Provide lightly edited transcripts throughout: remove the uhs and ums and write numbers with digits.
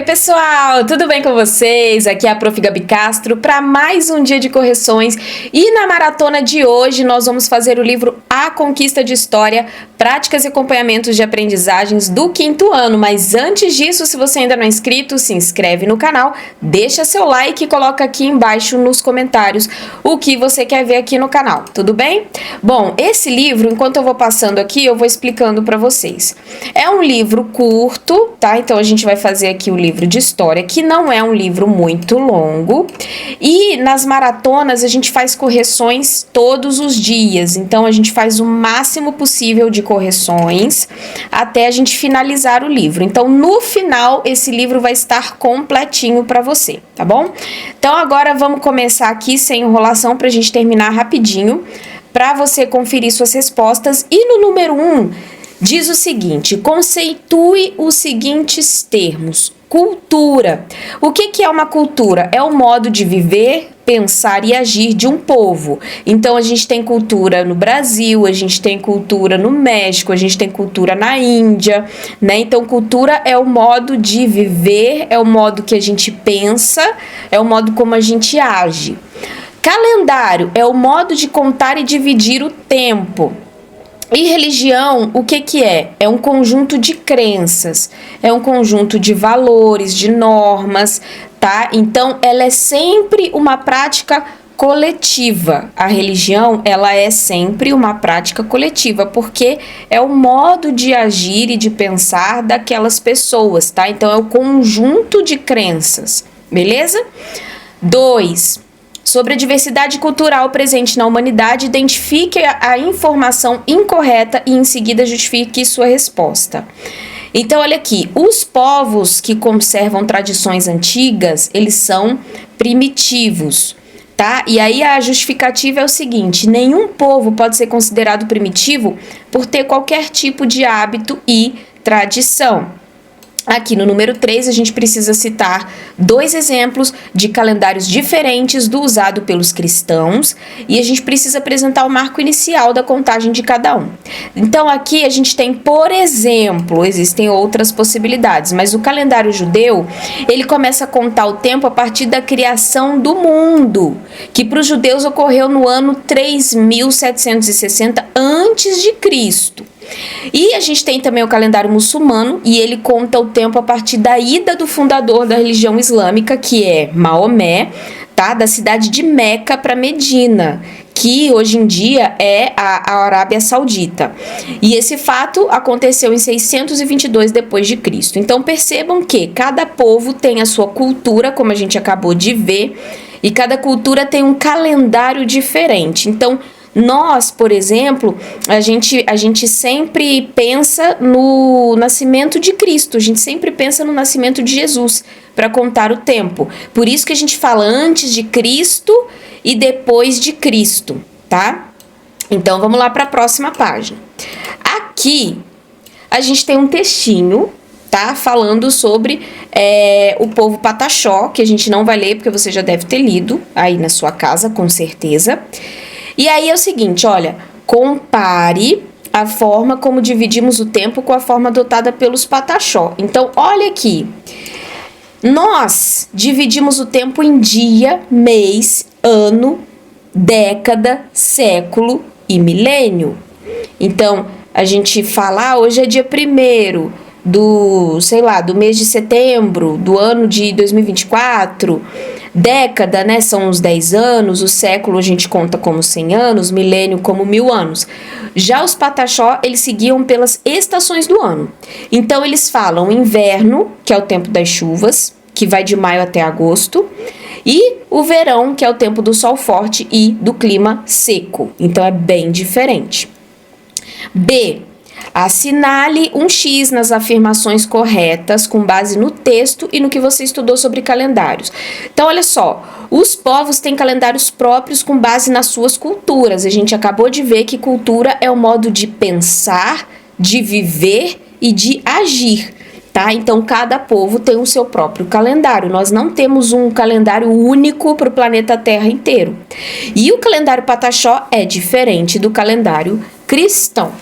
pessoal, tudo bem com vocês? Aqui é a Prof. Gabi Castro para mais um dia de correções e na maratona de hoje nós vamos fazer o livro A Conquista de História, Práticas e Acompanhamentos de Aprendizagens do 5º ano. Mas antes disso, se você ainda não é inscrito, se inscreve no canal, deixa seu like e coloca aqui embaixo nos comentários o que você quer ver aqui no canal, tudo bem? Bom, esse livro, enquanto eu vou passando aqui, eu vou explicando para vocês. É um livro curto, tá? Então a gente vai fazer aqui o livro de história, que não é um livro muito longo, e nas maratonas a gente faz correções todos os dias, então a gente faz o máximo possível de correções até a gente finalizar o livro. Então no final esse livro vai estar completinho para você, tá bom? Então agora vamos começar aqui sem enrolação para a gente terminar rapidinho, para você conferir suas respostas. E no número 1 diz o seguinte: conceitue os seguintes termos. Cultura. O que é uma cultura? É o modo de viver, pensar e agir de um povo. Então a gente tem cultura no Brasil, a gente tem cultura no México, a gente tem cultura na Índia, né? Então cultura é o modo de viver, é o modo que a gente pensa, é o modo como a gente age. Calendário é o modo de contar e dividir o tempo. E religião, o que é? É um conjunto de crenças, é um conjunto de valores, de normas, tá? Então, ela é sempre uma prática coletiva. A religião, ela é sempre uma prática coletiva, porque é o modo de agir e de pensar daquelas pessoas, tá? Então, é o conjunto de crenças, beleza? 2. Sobre a diversidade cultural presente na humanidade, identifique a informação incorreta e em seguida justifique sua resposta. Então, olha aqui, os povos que conservam tradições antigas, eles são primitivos, tá? E aí a justificativa é o seguinte: nenhum povo pode ser considerado primitivo por ter qualquer tipo de hábito e tradição. Aqui no número 3, a gente precisa citar 2 exemplos de calendários diferentes do usado pelos cristãos e a gente precisa apresentar o marco inicial da contagem de cada um. Então, aqui a gente tem, por exemplo, existem outras possibilidades, mas o calendário judeu, ele começa a contar o tempo a partir da criação do mundo, que para os judeus ocorreu no ano 3760 a.C. E a gente tem também o calendário muçulmano, e ele conta o tempo a partir da ida do fundador da religião islâmica, que é Maomé, tá? Da cidade de Meca para Medina, que hoje em dia é a Arábia Saudita. E esse fato aconteceu em 622 depois de Cristo. Então percebam que cada povo tem a sua cultura, como a gente acabou de ver, e cada cultura tem um calendário diferente. Então nós, por exemplo, a gente sempre pensa no nascimento de Cristo, a gente sempre pensa no nascimento de Jesus para contar o tempo. Por isso que a gente fala antes de Cristo e depois de Cristo, tá? Então vamos lá para a próxima página. Aqui a gente tem um textinho, tá? Falando sobre o povo Pataxó, que a gente não vai ler porque você já deve ter lido aí na sua casa, com certeza. E aí é o seguinte, olha, compare a forma como dividimos o tempo com a forma adotada pelos Pataxó. Então, olha aqui, nós dividimos o tempo em dia, mês, ano, década, século e milênio. Então, a gente fala, hoje é dia 1º do mês de setembro, do ano de 2024, década, né, são os 10 anos, o século a gente conta como 100 anos, milênio como 1000 anos. Já os Pataxó, eles seguiam pelas estações do ano. Então, eles falam inverno, que é o tempo das chuvas, que vai de maio até agosto, e o verão, que é o tempo do sol forte e do clima seco. Então, é bem diferente. B. Assinale um X nas afirmações corretas com base no texto e no que você estudou sobre calendários. Então, olha só, os povos têm calendários próprios com base nas suas culturas. A gente acabou de ver que cultura é o modo de pensar, de viver e de agir, tá? Então, cada povo tem o seu próprio calendário. Nós não temos um calendário único para o planeta Terra inteiro. E o calendário Pataxó é diferente do calendário cristão.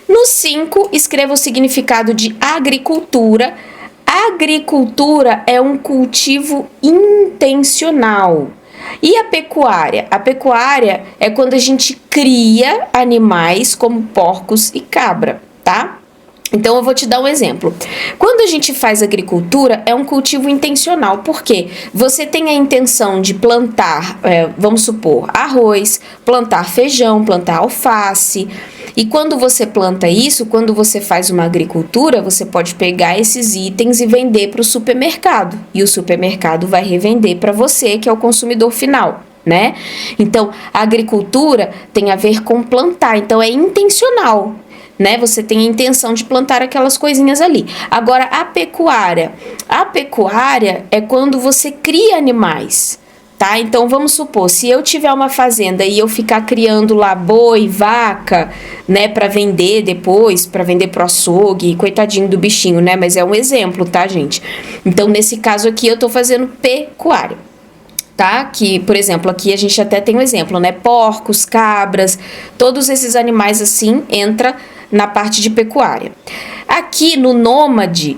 No 5, escreva o significado de agricultura A agricultura é um cultivo intencional. E a pecuária? A pecuária é quando a gente cria animais como porcos e cabra, tá? Então eu vou te dar um exemplo. Quando a gente faz agricultura, é um cultivo intencional, porque você tem a intenção de plantar, vamos supor, arroz, plantar feijão, plantar alface. E quando você planta isso, quando você faz uma agricultura, você pode pegar esses itens e vender para o supermercado. E o supermercado vai revender para você, que é o consumidor final, né? Então, a agricultura tem a ver com plantar, então é intencional, né? Você tem a intenção de plantar aquelas coisinhas ali. Agora, a pecuária é quando você cria animais, tá? Então, vamos supor, se eu tiver uma fazenda e eu ficar criando lá boi, vaca, né, para vender depois, para vender pro açougue, coitadinho do bichinho, né? Mas é um exemplo, tá, gente? Então, nesse caso aqui, eu tô fazendo pecuária. Tá? Que, por exemplo, aqui a gente até tem um exemplo, né? Porcos, cabras, todos esses animais assim entra na parte de pecuária. Aqui no nômade,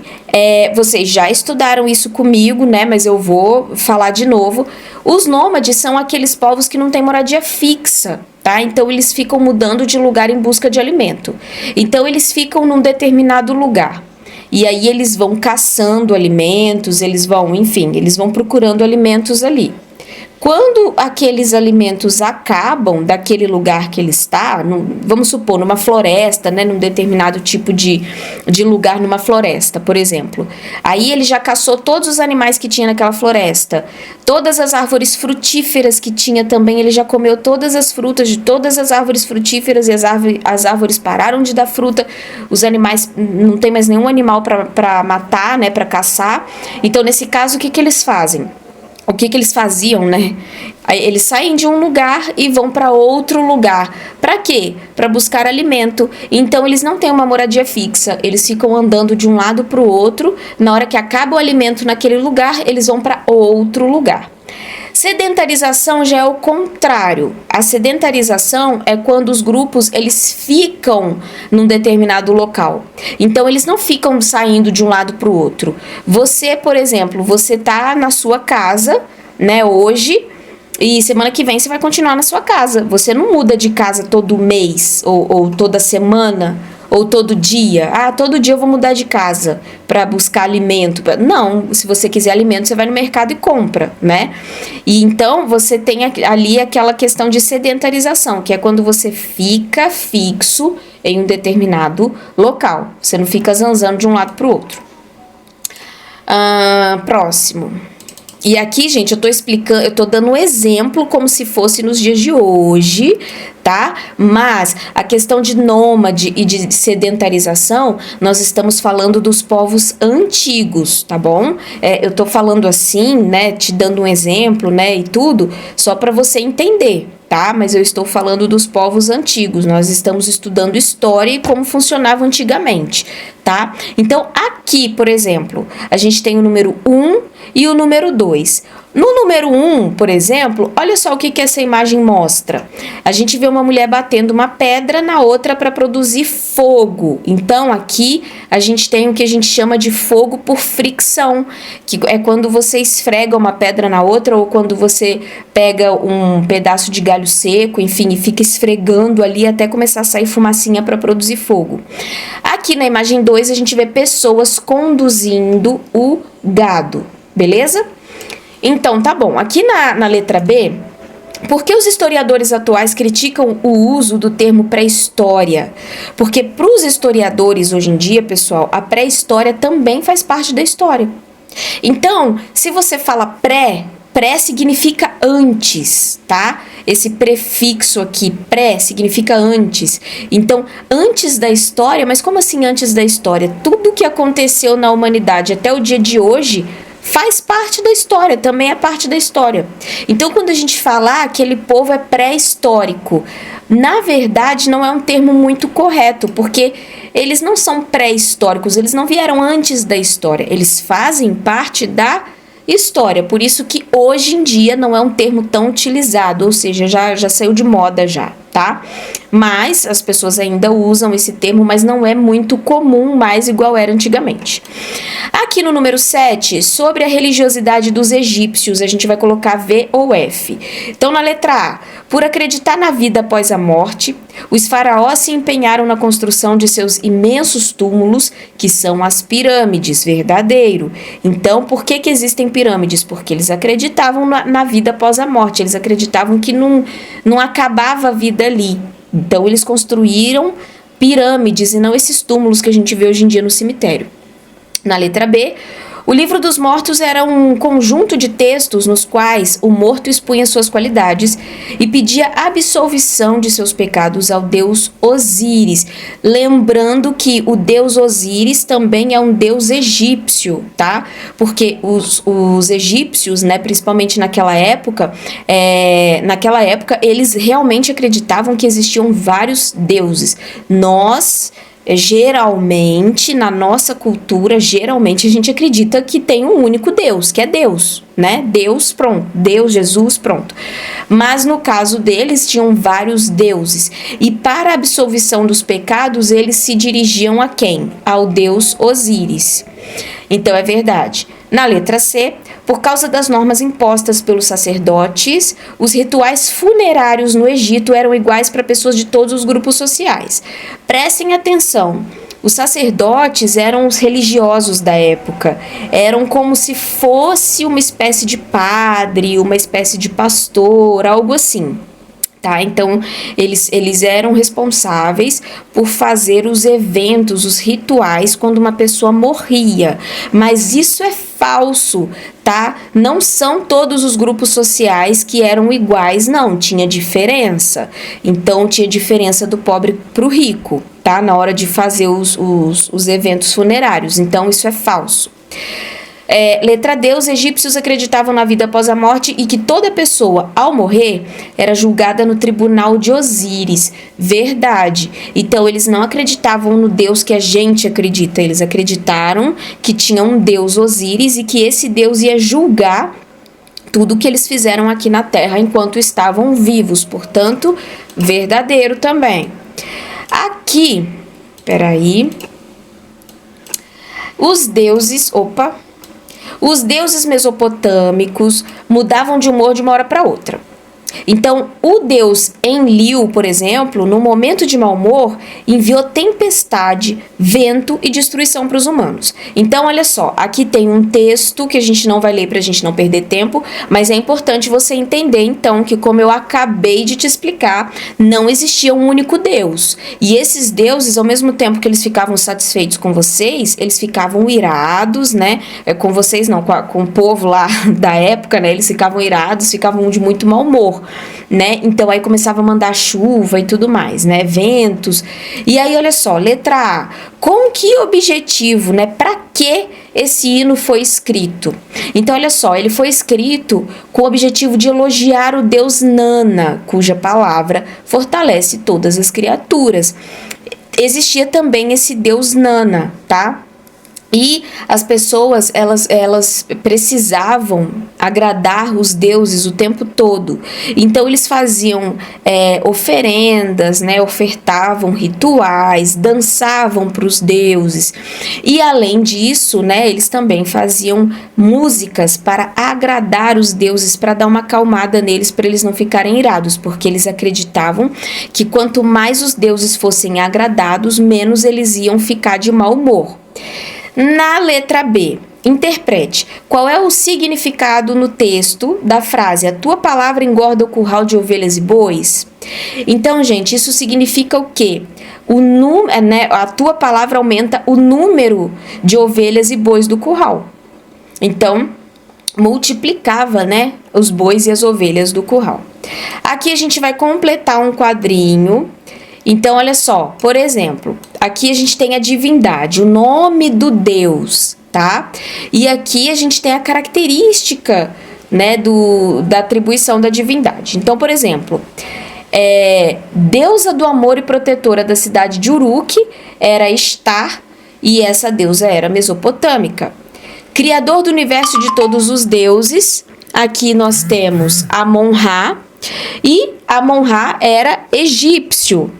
vocês já estudaram isso comigo, né? Mas eu vou falar de novo. Os nômades são aqueles povos que não têm moradia fixa, tá? Então eles ficam mudando de lugar em busca de alimento. Então eles ficam num determinado lugar. E aí eles vão caçando alimentos, eles vão procurando alimentos ali. Quando aqueles alimentos acabam daquele lugar que ele está, vamos supor, numa floresta, né, num determinado tipo de lugar numa floresta, por exemplo. Aí ele já caçou todos os animais que tinha naquela floresta. Todas as árvores frutíferas que tinha também, ele já comeu todas as frutas de todas as árvores frutíferas e as árvores pararam de dar fruta. Os animais, não tem mais nenhum animal para matar, né, para caçar. Então, nesse caso, o que eles fazem? O que eles faziam, né? Eles saem de um lugar e vão para outro lugar. Para quê? Para buscar alimento. Então, eles não têm uma moradia fixa. Eles ficam andando de um lado para o outro. Na hora que acaba o alimento naquele lugar, eles vão para outro lugar. Sedentarização já é o contrário. A sedentarização é quando os grupos eles ficam num determinado local. Então, eles não ficam saindo de um lado para o outro. Você, por exemplo, você tá na sua casa, né, hoje, e semana que vem você vai continuar na sua casa. Você não muda de casa todo mês ou toda semana ou todo dia. Ah, todo dia eu vou mudar de casa para buscar alimento. Não, se você quiser alimento, você vai no mercado e compra, né? E então você tem ali aquela questão de sedentarização, que é quando você fica fixo em um determinado local. Você não fica zanzando de um lado para o outro. Próximo. E aqui, gente, eu tô dando um exemplo como se fosse nos dias de hoje, tá? Mas a questão de nômade e de sedentarização, nós estamos falando dos povos antigos, tá bom? Eu tô falando assim, né, te dando um exemplo, né, e tudo, só para você entender, tá? Mas eu estou falando dos povos antigos, nós estamos estudando história e como funcionava antigamente, tá? Então, aqui, por exemplo, a gente tem o número 1 e o número 2. No número 1, por exemplo, olha só o que essa imagem mostra. A gente vê uma mulher batendo uma pedra na outra para produzir fogo. Então, aqui a gente tem o que a gente chama de fogo por fricção, que é quando você esfrega uma pedra na outra ou quando você pega um pedaço de galho seco, enfim, e fica esfregando ali até começar a sair fumacinha para produzir fogo. Aqui na imagem 2, a gente vê pessoas conduzindo o gado, beleza? Então, tá bom. Aqui na letra B, por que os historiadores atuais criticam o uso do termo pré-história? Porque para os historiadores hoje em dia, pessoal, a pré-história também faz parte da história. Então, se você fala pré significa antes, tá? Esse prefixo aqui, pré, significa antes. Então, antes da história, mas como assim antes da história? Tudo que aconteceu na humanidade até o dia de hoje faz parte da história, também é parte da história. Então, quando a gente fala aquele povo é pré-histórico, na verdade não é um termo muito correto, porque eles não são pré-históricos, eles não vieram antes da história, eles fazem parte da história, por isso que hoje em dia não é um termo tão utilizado, ou seja, já saiu de moda já, tá? Mas as pessoas ainda usam esse termo, mas não é muito comum mais igual era antigamente. Aqui no número 7, sobre a religiosidade dos egípcios, a gente vai colocar V ou F. Então, na letra A, por acreditar na vida após a morte, os faraós se empenharam na construção de seus imensos túmulos, que são as pirâmides, verdadeiro. Então, por que existem pirâmides? Porque eles acreditavam na vida após a morte, eles acreditavam que não acabava a vida ali. Então, eles construíram pirâmides e não esses túmulos que a gente vê hoje em dia no cemitério. Na letra B, o livro dos mortos era um conjunto de textos nos quais o morto expunha suas qualidades e pedia absolvição de seus pecados ao deus Osíris. Lembrando que o deus Osíris também é um deus egípcio, tá? Porque os egípcios, né, principalmente naquela época, eles realmente acreditavam que existiam vários deuses. Geralmente, na nossa cultura, geralmente a gente acredita que tem um único Deus, que é Deus, né? Deus, pronto. Deus, Jesus, pronto. Mas no caso deles, tinham vários deuses. E para a absolvição dos pecados, eles se dirigiam a quem? Ao deus Osíris. Então, é verdade. Na letra C, por causa das normas impostas pelos sacerdotes, os rituais funerários no Egito eram iguais para pessoas de todos os grupos sociais. Prestem atenção, os sacerdotes eram os religiosos da época, eram como se fosse uma espécie de padre, uma espécie de pastor, algo assim. Tá? Então, eles eram responsáveis por fazer os eventos, os rituais, quando uma pessoa morria. Mas isso é falso, tá? Não são todos os grupos sociais que eram iguais, não. Tinha diferença. Então, tinha diferença do pobre para o rico, tá? Na hora de fazer os eventos funerários. Então, isso é falso. Letra D, os egípcios acreditavam na vida após a morte e que toda pessoa, ao morrer, era julgada no tribunal de Osíris. Verdade. Então, eles não acreditavam no Deus que a gente acredita. Eles acreditaram que tinha um Deus Osíris e que esse Deus ia julgar tudo que eles fizeram aqui na Terra enquanto estavam vivos. Portanto, verdadeiro também. Aqui, peraí. Os deuses mesopotâmicos mudavam de humor de uma hora para outra. Então, o deus Enlil, por exemplo, no momento de mau humor, enviou tempestade, vento e destruição para os humanos. Então, olha só, aqui tem um texto que a gente não vai ler para a gente não perder tempo, mas é importante você entender, então, que como eu acabei de te explicar, não existia um único deus. E esses deuses, ao mesmo tempo que eles ficavam satisfeitos com vocês, eles ficavam irados, né? Com vocês não, com o povo lá da época, né? Eles ficavam irados, ficavam de muito mau humor, né? Então aí começava a mandar chuva e tudo mais, né? Ventos. E aí, olha só, letra A. Com que objetivo, né? Para que esse hino foi escrito? Então, olha só, ele foi escrito com o objetivo de elogiar o deus Nana, cuja palavra fortalece todas as criaturas. Existia também esse deus Nana, tá? E as pessoas, elas precisavam agradar os deuses o tempo todo. Então, eles faziam oferendas, né? Ofertavam rituais, dançavam para os deuses. E, além disso, né? Eles também faziam músicas para agradar os deuses, para dar uma acalmada neles, para eles não ficarem irados, porque eles acreditavam que quanto mais os deuses fossem agradados, menos eles iam ficar de mau humor. Na letra B, interprete. Qual é o significado no texto da frase "A tua palavra engorda o curral de ovelhas e bois"? Então, gente, isso significa o quê? A tua palavra aumenta o número de ovelhas e bois do curral. Então, multiplicava, né, os bois e as ovelhas do curral. Aqui a gente vai completar um quadrinho. Então, olha só, por exemplo, aqui a gente tem a divindade, o nome do Deus, tá? E aqui a gente tem a característica, né, da atribuição da divindade. Então, por exemplo, deusa do amor e protetora da cidade de Uruk era Estar, e essa deusa era mesopotâmica. Criador do universo de todos os deuses, aqui nós temos Amon-Ra, e Amon-Ra era egípcio.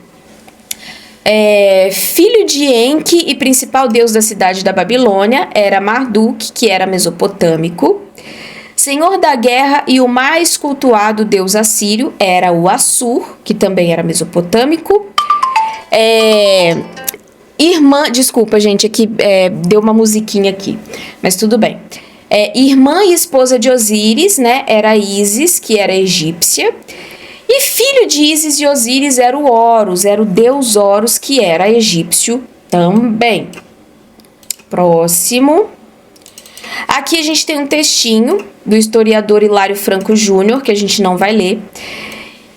Filho de Enki e principal deus da cidade da Babilônia era Marduk, que era mesopotâmico. Senhor da guerra e o mais cultuado deus assírio era o Assur, que também era mesopotâmico. Desculpa, gente, aqui deu uma musiquinha aqui, mas tudo bem. Irmã e esposa de Osíris, né, era Ísis, que era egípcia. E filho de Ísis e Osíris era o Horus, era o deus Horus, que era egípcio também. Próximo. Aqui a gente tem um textinho do historiador Hilário Franco Júnior, que a gente não vai ler.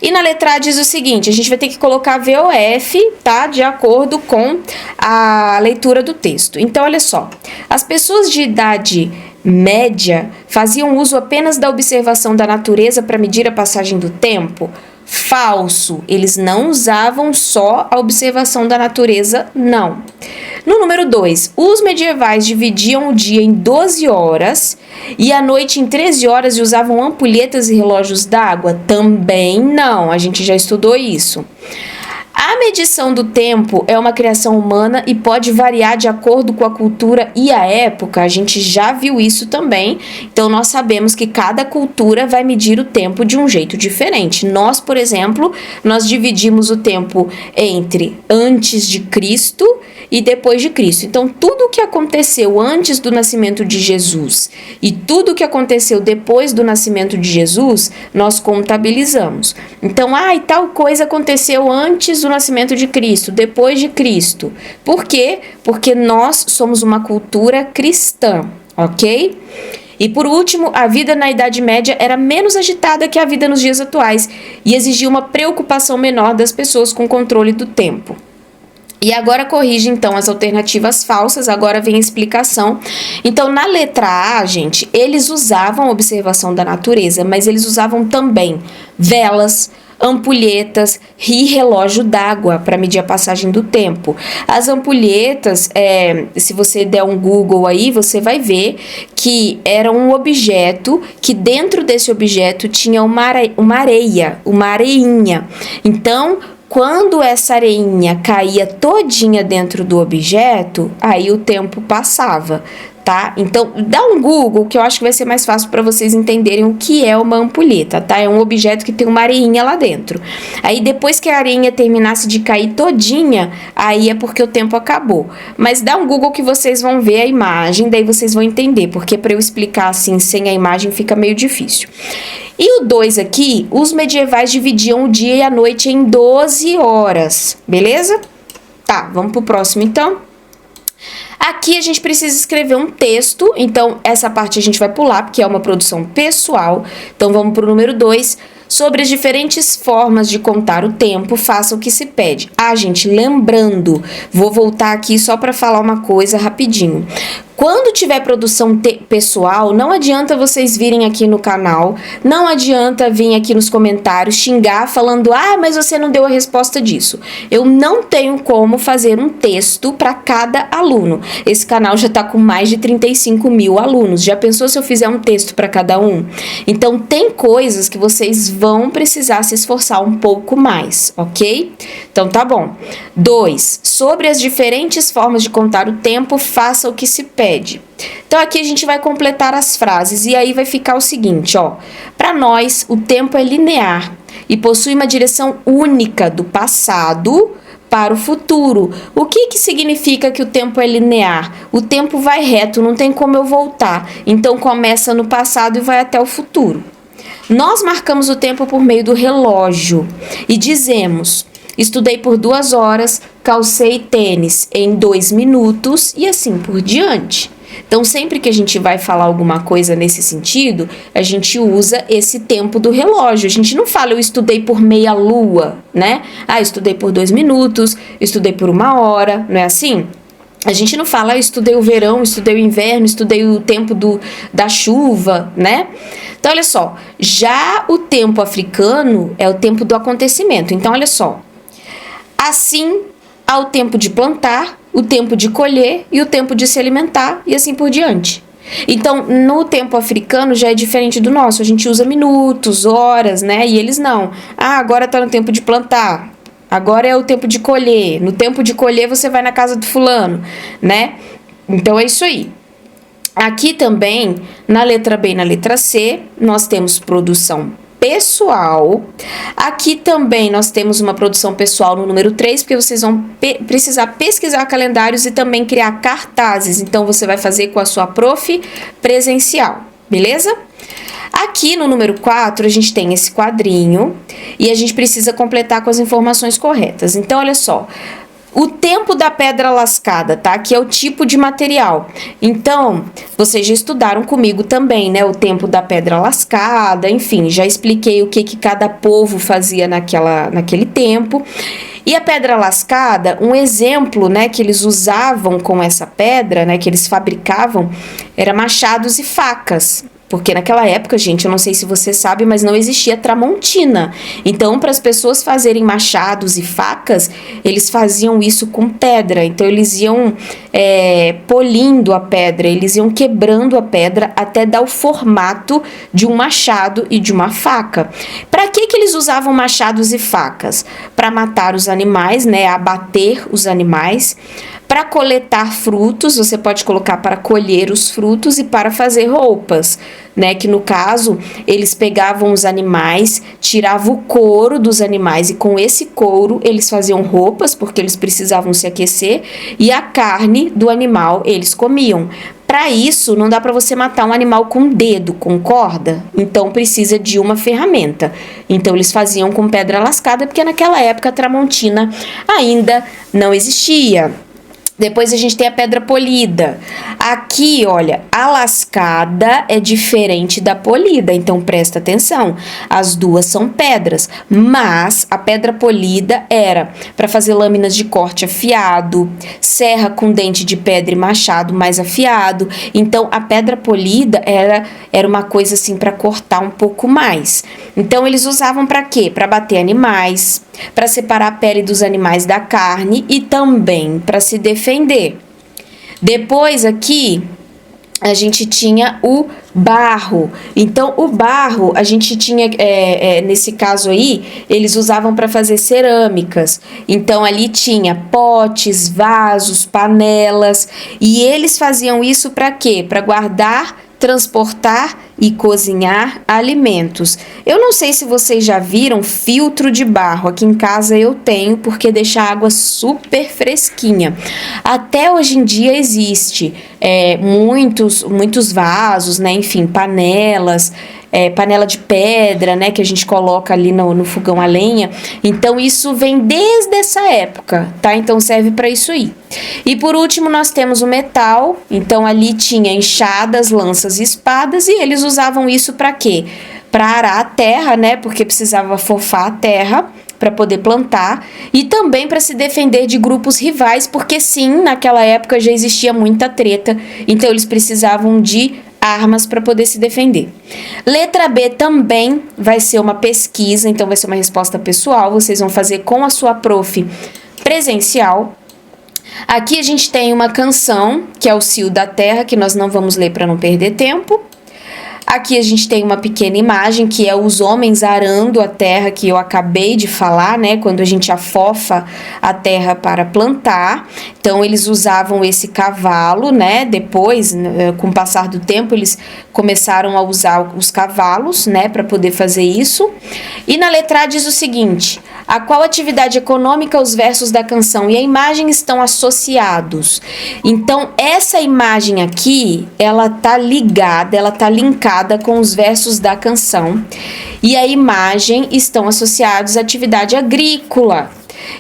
E na letra A diz o seguinte, a gente vai ter que colocar VOF, tá? De acordo com a leitura do texto. Então, olha só. As pessoas de idade média faziam uso apenas da observação da natureza para medir a passagem do tempo? Falso. Eles não usavam só a observação da natureza, não. No número 2, os medievais dividiam o dia em 12 horas e a noite em 13 horas e usavam ampulhetas e relógios d'água? Também não, a gente já estudou isso. A medição do tempo é uma criação humana e pode variar de acordo com a cultura e a época. A gente já viu isso também. Então, nós sabemos que cada cultura vai medir o tempo de um jeito diferente. Nós, por exemplo, nós dividimos o tempo entre antes de Cristo e depois de Cristo. Então, tudo o que aconteceu antes do nascimento de Jesus e tudo o que aconteceu depois do nascimento de Jesus, nós contabilizamos. Então, e tal coisa aconteceu antes do nascimento de Cristo, depois de Cristo. Por quê? Porque nós somos uma cultura cristã, ok? E por último, a vida na Idade Média era menos agitada que a vida nos dias atuais e exigia uma preocupação menor das pessoas com o controle do tempo. E agora corrige, então, as alternativas falsas, agora vem a explicação. Então, na letra A, gente, eles usavam a observação da natureza, mas eles usavam também velas, ampulhetas e relógio d'água para medir a passagem do tempo. As ampulhetas, se você der um Google aí, você vai ver que era um objeto que dentro desse objeto tinha uma areia, uma areinha. Então, quando essa areinha caía todinha dentro do objeto, aí o tempo passava, tá? Então, dá um Google que eu acho que vai ser mais fácil para vocês entenderem o que é uma ampulheta, tá? É um objeto que tem uma areinha lá dentro. Aí, depois que a areinha terminasse de cair todinha, aí é porque o tempo acabou. Mas dá um Google que vocês vão ver a imagem, daí vocês vão entender, porque para eu explicar assim, sem a imagem, fica meio difícil. E o 2 aqui, os medievais dividiam o dia e a noite em 12 horas, beleza? Tá, vamos pro próximo então. Aqui a gente precisa escrever um texto, então essa parte a gente vai pular, porque é uma produção pessoal. Então vamos pro número 2. Sobre as diferentes formas de contar o tempo, faça o que se pede. Gente, lembrando, vou voltar aqui só para falar uma coisa rapidinho. Quando tiver produção pessoal, não adianta vocês virem aqui no canal, não adianta vir aqui nos comentários xingar falando, mas você não deu a resposta disso. Eu não tenho como fazer um texto para cada aluno. Esse canal já está com mais de 35 mil alunos. Já pensou se eu fizer um texto para cada um? Então, tem coisas que vocês vão precisar se esforçar um pouco mais, ok? Então, tá bom. 2. Sobre as diferentes formas de contar o tempo, faça o que se pede. Então, aqui a gente vai completar as frases e aí vai ficar o seguinte, Para nós, o tempo é linear e possui uma direção única do passado para o futuro. O que significa que o tempo é linear? O tempo vai reto, não tem como eu voltar. Então, começa no passado e vai até o futuro. Nós marcamos o tempo por meio do relógio e dizemos: estudei por 2 horas, calcei tênis em 2 minutos e assim por diante. Então, sempre que a gente vai falar alguma coisa nesse sentido, a gente usa esse tempo do relógio. A gente não fala, eu estudei por meia lua, né? Estudei por 2 minutos, estudei por 1 hora, não é assim? A gente não fala, estudei o verão, estudei o inverno, estudei o tempo da chuva, né? Então, olha só, já o tempo africano é o tempo do acontecimento. Então, olha só, assim há o tempo de plantar, o tempo de colher e o tempo de se alimentar e assim por diante. Então, no tempo africano já é diferente do nosso. A gente usa minutos, horas, né? E eles não. Agora tá no tempo de plantar. agora é o tempo de colher. No tempo de colher você vai na casa do fulano, né? Então é isso aí. Aqui também, na letra B e na letra C, nós temos produção pessoal. Aqui também nós temos uma produção pessoal no número 3, porque vocês vão precisar pesquisar calendários e também criar cartazes. Então, você vai fazer com a sua prof presencial, beleza? Aqui no número 4, a gente tem esse quadrinho e a gente precisa completar com as informações corretas. Então, olha só. O tempo da pedra lascada, tá? Que é o tipo de material. Então, vocês já estudaram comigo também, né? O tempo da pedra lascada, enfim, já expliquei o que cada povo fazia naquele tempo. E a pedra lascada, um exemplo, né, que eles usavam com essa pedra, né, que eles fabricavam, era machados e facas. Porque naquela época, gente, eu não sei se você sabe, mas não existia tramontina. Então, para as pessoas fazerem machados e facas, eles faziam isso com pedra. Então, eles iam polindo a pedra, eles iam quebrando a pedra até dar o formato de um machado e de uma faca. Para que eles usavam machados e facas? Para matar os animais, né? Abater os animais. Para coletar frutos, você pode colocar para colher os frutos e para fazer roupas, né? Que no caso, eles pegavam os animais, tiravam o couro dos animais e com esse couro eles faziam roupas, porque eles precisavam se aquecer, e a carne do animal eles comiam. Para isso, não dá para você matar um animal com dedo, com corda, então precisa de uma ferramenta. Então eles faziam com pedra lascada, porque naquela época a tramontina ainda não existia. Depois a gente tem a pedra polida. Aqui, olha, a lascada é diferente da polida, então presta atenção. As duas são pedras, mas a pedra polida era para fazer lâminas de corte afiado, serra com dente de pedra e machado mais afiado. Então a pedra polida era uma coisa assim para cortar um pouco mais. Então eles usavam para quê? Para bater animais, para separar a pele dos animais da carne e também para se defender. Depois aqui a gente tinha o barro. Então o barro a gente tinha, nesse caso aí, eles usavam para fazer cerâmicas. Então ali tinha potes, vasos, panelas, e eles faziam isso para quê? Para guardar, transportar e cozinhar alimentos. Eu não sei se vocês já viram filtro de barro. Aqui em casa eu tenho, porque deixa a água super fresquinha. Até hoje em dia existe muitos vasos, né? Enfim, panelas, panela de pedra, né? Que a gente coloca ali no fogão a lenha. Então isso vem desde essa época, tá? Então serve para isso aí. E por último nós temos o metal. Então ali tinha enxadas, lanças e espadas, e eles usavam isso para quê? Para arar a terra, né? Porque precisava fofar a terra para poder plantar, e também para se defender de grupos rivais, porque sim, naquela época já existia muita treta, então eles precisavam de armas para poder se defender. Letra B também vai ser uma pesquisa, então vai ser uma resposta pessoal, vocês vão fazer com a sua prof presencial. Aqui a gente tem uma canção, que é o Cio da Terra, que nós não vamos ler para não perder tempo. Aqui a gente tem uma pequena imagem, que é os homens arando a terra, que eu acabei de falar, né? Quando a gente afofa a terra para plantar. Então, eles usavam esse cavalo, né? Depois, com o passar do tempo, eles começaram a usar os cavalos, né? Para poder fazer isso. E na letra A diz o seguinte: a qual atividade econômica os versos da canção e a imagem estão associados? Então, essa imagem aqui, ela tá ligada, ela tá linkada com os versos da canção, e a imagem estão associados à atividade agrícola.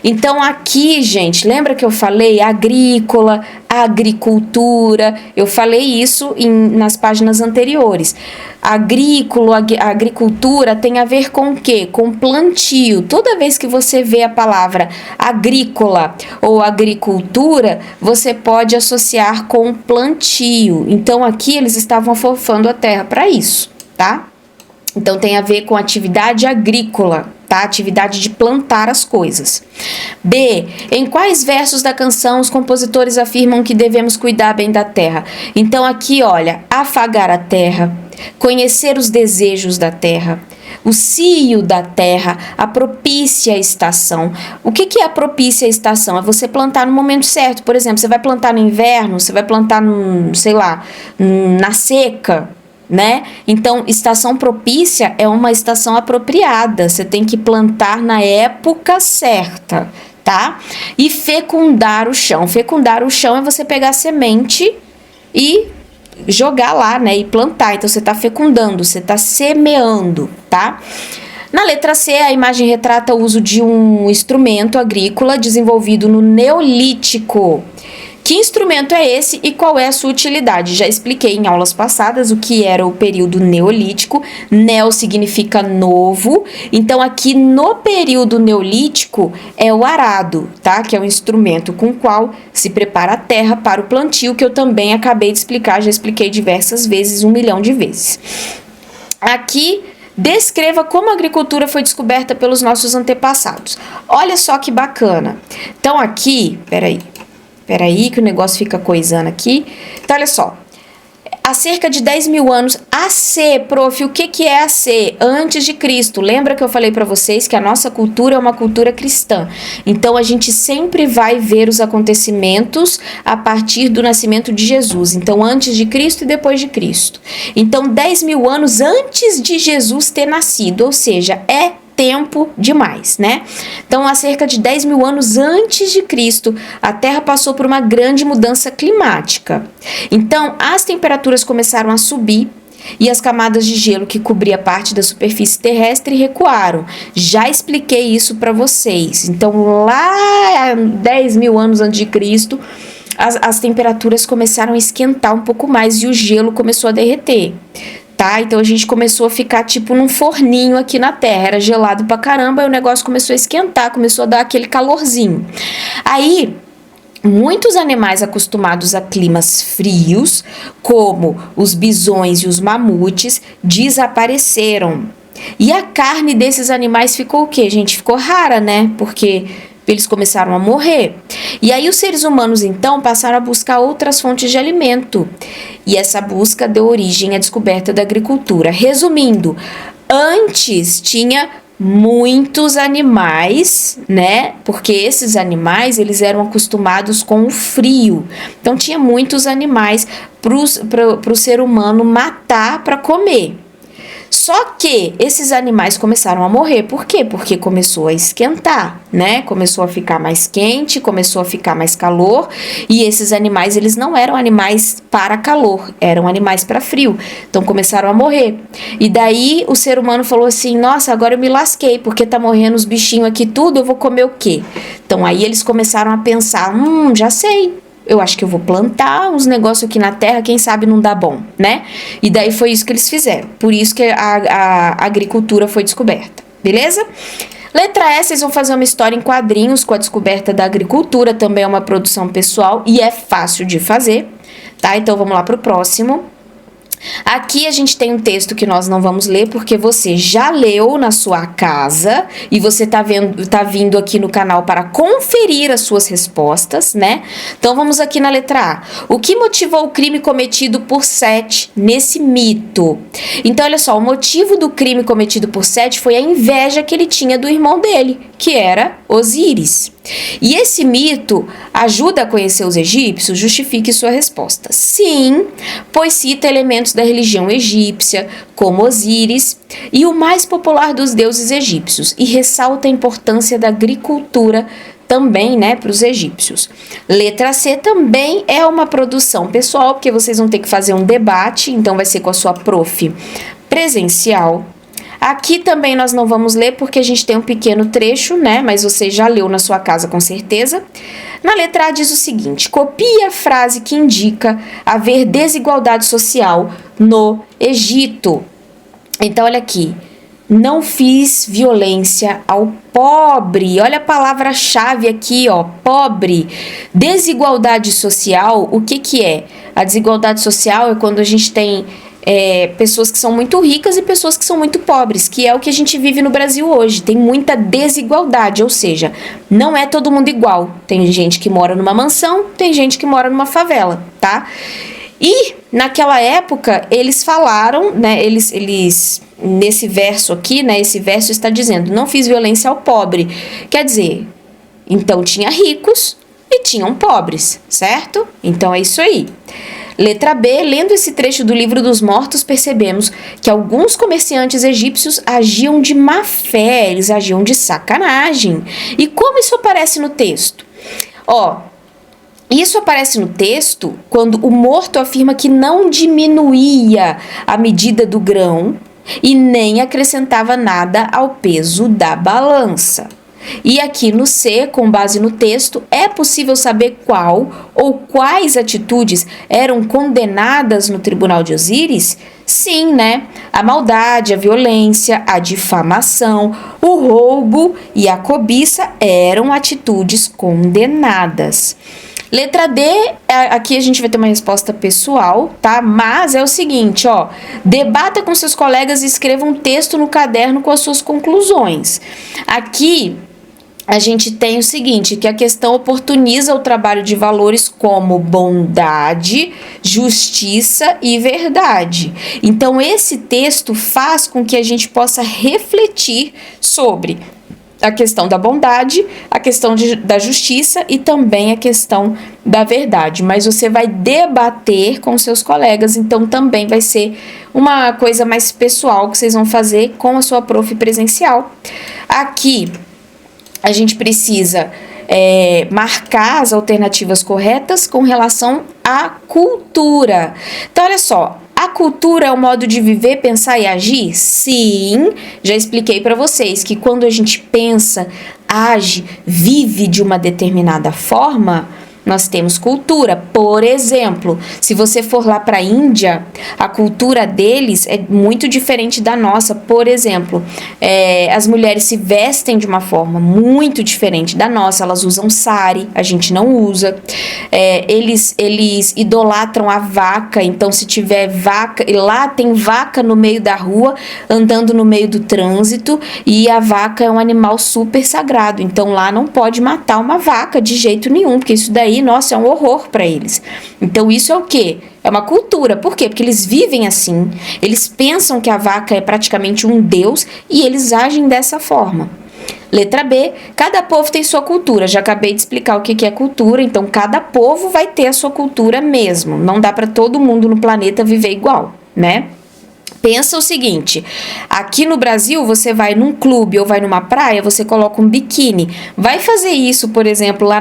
Então aqui, gente, lembra que eu falei agrícola, agricultura? Eu falei isso nas páginas anteriores. Agricultura tem a ver com o quê? Com plantio. Toda vez que você vê a palavra agrícola ou agricultura, você pode associar com plantio. Então aqui eles estavam afofando a terra para isso, tá? Então tem a ver com atividade agrícola, tá? Atividade de plantar as coisas. B. Em quais versos da canção os compositores afirmam que devemos cuidar bem da terra? Então aqui, olha, afagar a terra, conhecer os desejos da terra, o cio da terra, a propícia estação. O que é a propícia estação? É você plantar no momento certo. Por exemplo, você vai plantar no inverno, você vai plantar na seca, né? Então, estação propícia é uma estação apropriada. Você tem que plantar na época certa, tá? E fecundar o chão. Fecundar o chão é você pegar a semente e jogar lá, né? E plantar. Então, você está fecundando, você está semeando, tá? Na letra C, a imagem retrata o uso de um instrumento agrícola desenvolvido no Neolítico. Que instrumento é esse e qual é a sua utilidade? Já expliquei em aulas passadas o que era o período neolítico. Neo significa novo. Então, aqui no período neolítico é o arado, tá? Que é o instrumento com o qual se prepara a terra para o plantio, que eu também acabei de explicar, já expliquei diversas vezes, 1 milhão de vezes. Aqui, descreva como a agricultura foi descoberta pelos nossos antepassados. Olha só que bacana. Então, aqui, Peraí que o negócio fica coisando aqui. Então, olha só. Há cerca de 10 mil anos, AC, prof, o que é AC? Antes de Cristo. Lembra que eu falei para vocês que a nossa cultura é uma cultura cristã. Então, a gente sempre vai ver os acontecimentos a partir do nascimento de Jesus. Então, antes de Cristo e depois de Cristo. Então, 10 mil anos antes de Jesus ter nascido. Ou seja, é tempo demais, né? Então, há cerca de 10 mil anos antes de Cristo, a Terra passou por uma grande mudança climática. Então, as temperaturas começaram a subir e as camadas de gelo que cobria parte da superfície terrestre recuaram. Já expliquei isso para vocês. Então, lá 10 mil anos antes de Cristo, as temperaturas começaram a esquentar um pouco mais e o gelo começou a derreter. Tá? Então a gente começou a ficar tipo num forninho aqui na Terra, era gelado pra caramba, e o negócio começou a esquentar, começou a dar aquele calorzinho. Aí, muitos animais acostumados a climas frios, como os bisões e os mamutes, desapareceram. E a carne desses animais ficou o quê, gente? Ficou rara, né? Porque eles começaram a morrer. E aí os seres humanos, então, passaram a buscar outras fontes de alimento. E essa busca deu origem à descoberta da agricultura. Resumindo, antes tinha muitos animais, né? Porque esses animais, eles eram acostumados com o frio. Então, tinha muitos animais para o ser humano matar para comer. Só que esses animais começaram a morrer. Por quê? Porque começou a esquentar, né? Começou a ficar mais quente, começou a ficar mais calor. E esses animais, eles não eram animais para calor, eram animais para frio. Então começaram a morrer. E daí o ser humano falou assim: nossa, agora eu me lasquei, porque tá morrendo os bichinhos aqui tudo, eu vou comer o quê? Então aí eles começaram a pensar: já sei. Eu acho que eu vou plantar uns negócios aqui na terra, quem sabe não dá bom, né? E daí foi isso que eles fizeram. Por isso que a agricultura foi descoberta, beleza? Letra S, vocês vão fazer uma história em quadrinhos com a descoberta da agricultura. Também é uma produção pessoal e é fácil de fazer, tá? Então vamos lá pro próximo. Aqui a gente tem um texto que nós não vamos ler porque você já leu na sua casa e você tá vindo aqui no canal para conferir as suas respostas, né? Então vamos aqui na letra A. O que motivou o crime cometido por Sete nesse mito? Então olha só, o motivo do crime cometido por Sete foi a inveja que ele tinha do irmão dele, que era Osíris. E esse mito ajuda a conhecer os egípcios? Justifique sua resposta. Sim, pois cita elementos da religião egípcia, como Osíris, e o mais popular dos deuses egípcios, e ressalta a importância da agricultura também, né, para os egípcios. Letra C também é uma produção pessoal, porque vocês vão ter que fazer um debate, então vai ser com a sua prof presencial. Aqui também nós não vamos ler porque a gente tem um pequeno trecho, né? Mas você já leu na sua casa com certeza. Na letra A diz o seguinte: copie a frase que indica haver desigualdade social no Egito. Então, olha aqui. Não fiz violência ao pobre. Olha a palavra-chave aqui, ó, pobre. Desigualdade social, o que que é? A desigualdade social é quando a gente tem pessoas que são muito ricas e pessoas que são muito pobres, que é o que a gente vive no Brasil hoje. Tem muita desigualdade, ou seja, não é todo mundo igual. Tem gente que mora numa mansão, tem gente que mora numa favela, tá? E naquela época eles falaram, né, eles nesse verso aqui, né, esse verso está dizendo: não fiz violência ao pobre. Quer dizer, então tinha ricos e tinham pobres, certo? Então é isso aí. Letra B, lendo esse trecho do Livro dos Mortos, percebemos que alguns comerciantes egípcios agiam de má fé, eles agiam de sacanagem. E como isso aparece no texto? Isso aparece no texto quando o morto afirma que não diminuía a medida do grão e nem acrescentava nada ao peso da balança. E aqui no C, com base no texto, é possível saber qual ou quais atitudes eram condenadas no tribunal de Osíris? Sim, né? A maldade, a violência, a difamação, o roubo e a cobiça eram atitudes condenadas. Letra D, aqui a gente vai ter uma resposta pessoal, tá? Mas é o seguinte, debata com seus colegas e escreva um texto no caderno com as suas conclusões. Aqui a gente tem o seguinte, que a questão oportuniza o trabalho de valores como bondade, justiça e verdade. Então, esse texto faz com que a gente possa refletir sobre a questão da bondade, a questão da justiça e também a questão da verdade. Mas você vai debater com seus colegas, então também vai ser uma coisa mais pessoal que vocês vão fazer com a sua prof presencial. Aqui a gente precisa marcar as alternativas corretas com relação à cultura. Então, olha só, a cultura é o modo de viver, pensar e agir? Sim, já expliquei para vocês que quando a gente pensa, age, vive de uma determinada forma, nós temos cultura. Por exemplo, se você for lá para a Índia, a cultura deles é muito diferente da nossa. Por exemplo, as mulheres se vestem de uma forma muito diferente da nossa. Elas usam sari, a gente não usa. Eles idolatram a vaca. Então, se tiver vaca, e lá tem vaca no meio da rua, andando no meio do trânsito, e a vaca é um animal super sagrado. Então, lá não pode matar uma vaca de jeito nenhum, porque isso daí, nossa, é um horror para eles. Então, isso é o quê? É uma cultura. Por quê? Porque eles vivem assim, eles pensam que a vaca é praticamente um deus e eles agem dessa forma. Letra B, cada povo tem sua cultura. Já acabei de explicar o que é cultura, então cada povo vai ter a sua cultura mesmo. Não dá para todo mundo no planeta viver igual, né? Pensa o seguinte, aqui no Brasil você vai num clube ou vai numa praia, você coloca um biquíni. Vai fazer isso, por exemplo, lá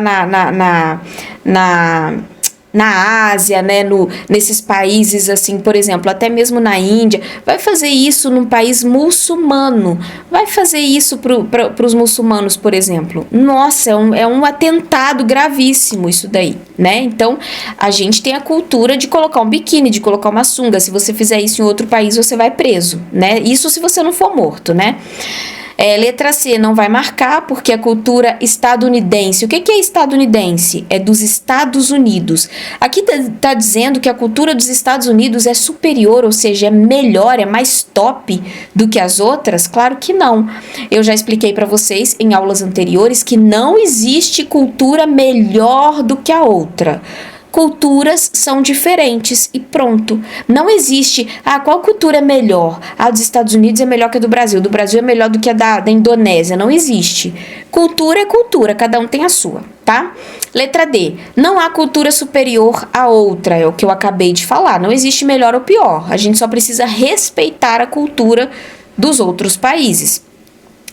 na Ásia, né, nesses países assim, por exemplo, até mesmo na Índia, vai fazer isso num país muçulmano, vai fazer isso para os muçulmanos, por exemplo. Nossa, é um atentado gravíssimo isso daí, né? Então, a gente tem a cultura de colocar um biquíni, de colocar uma sunga. Se você fizer isso em outro país, você vai preso, né? Isso se você não for morto, né? Letra C, não vai marcar, porque a cultura estadunidense. O que é estadunidense? É dos Estados Unidos. Aqui tá dizendo que a cultura dos Estados Unidos é superior, ou seja, é melhor, é mais top do que as outras? Claro que não. Eu já expliquei para vocês em aulas anteriores que não existe cultura melhor do que a outra. Culturas são diferentes e pronto. Não existe, qual cultura é melhor? A dos Estados Unidos é melhor que a do Brasil é melhor do que a da Indonésia. Não existe. Cultura é cultura, cada um tem a sua, tá? Letra D, não há cultura superior à outra, é o que eu acabei de falar. Não existe melhor ou pior, a gente só precisa respeitar a cultura dos outros países.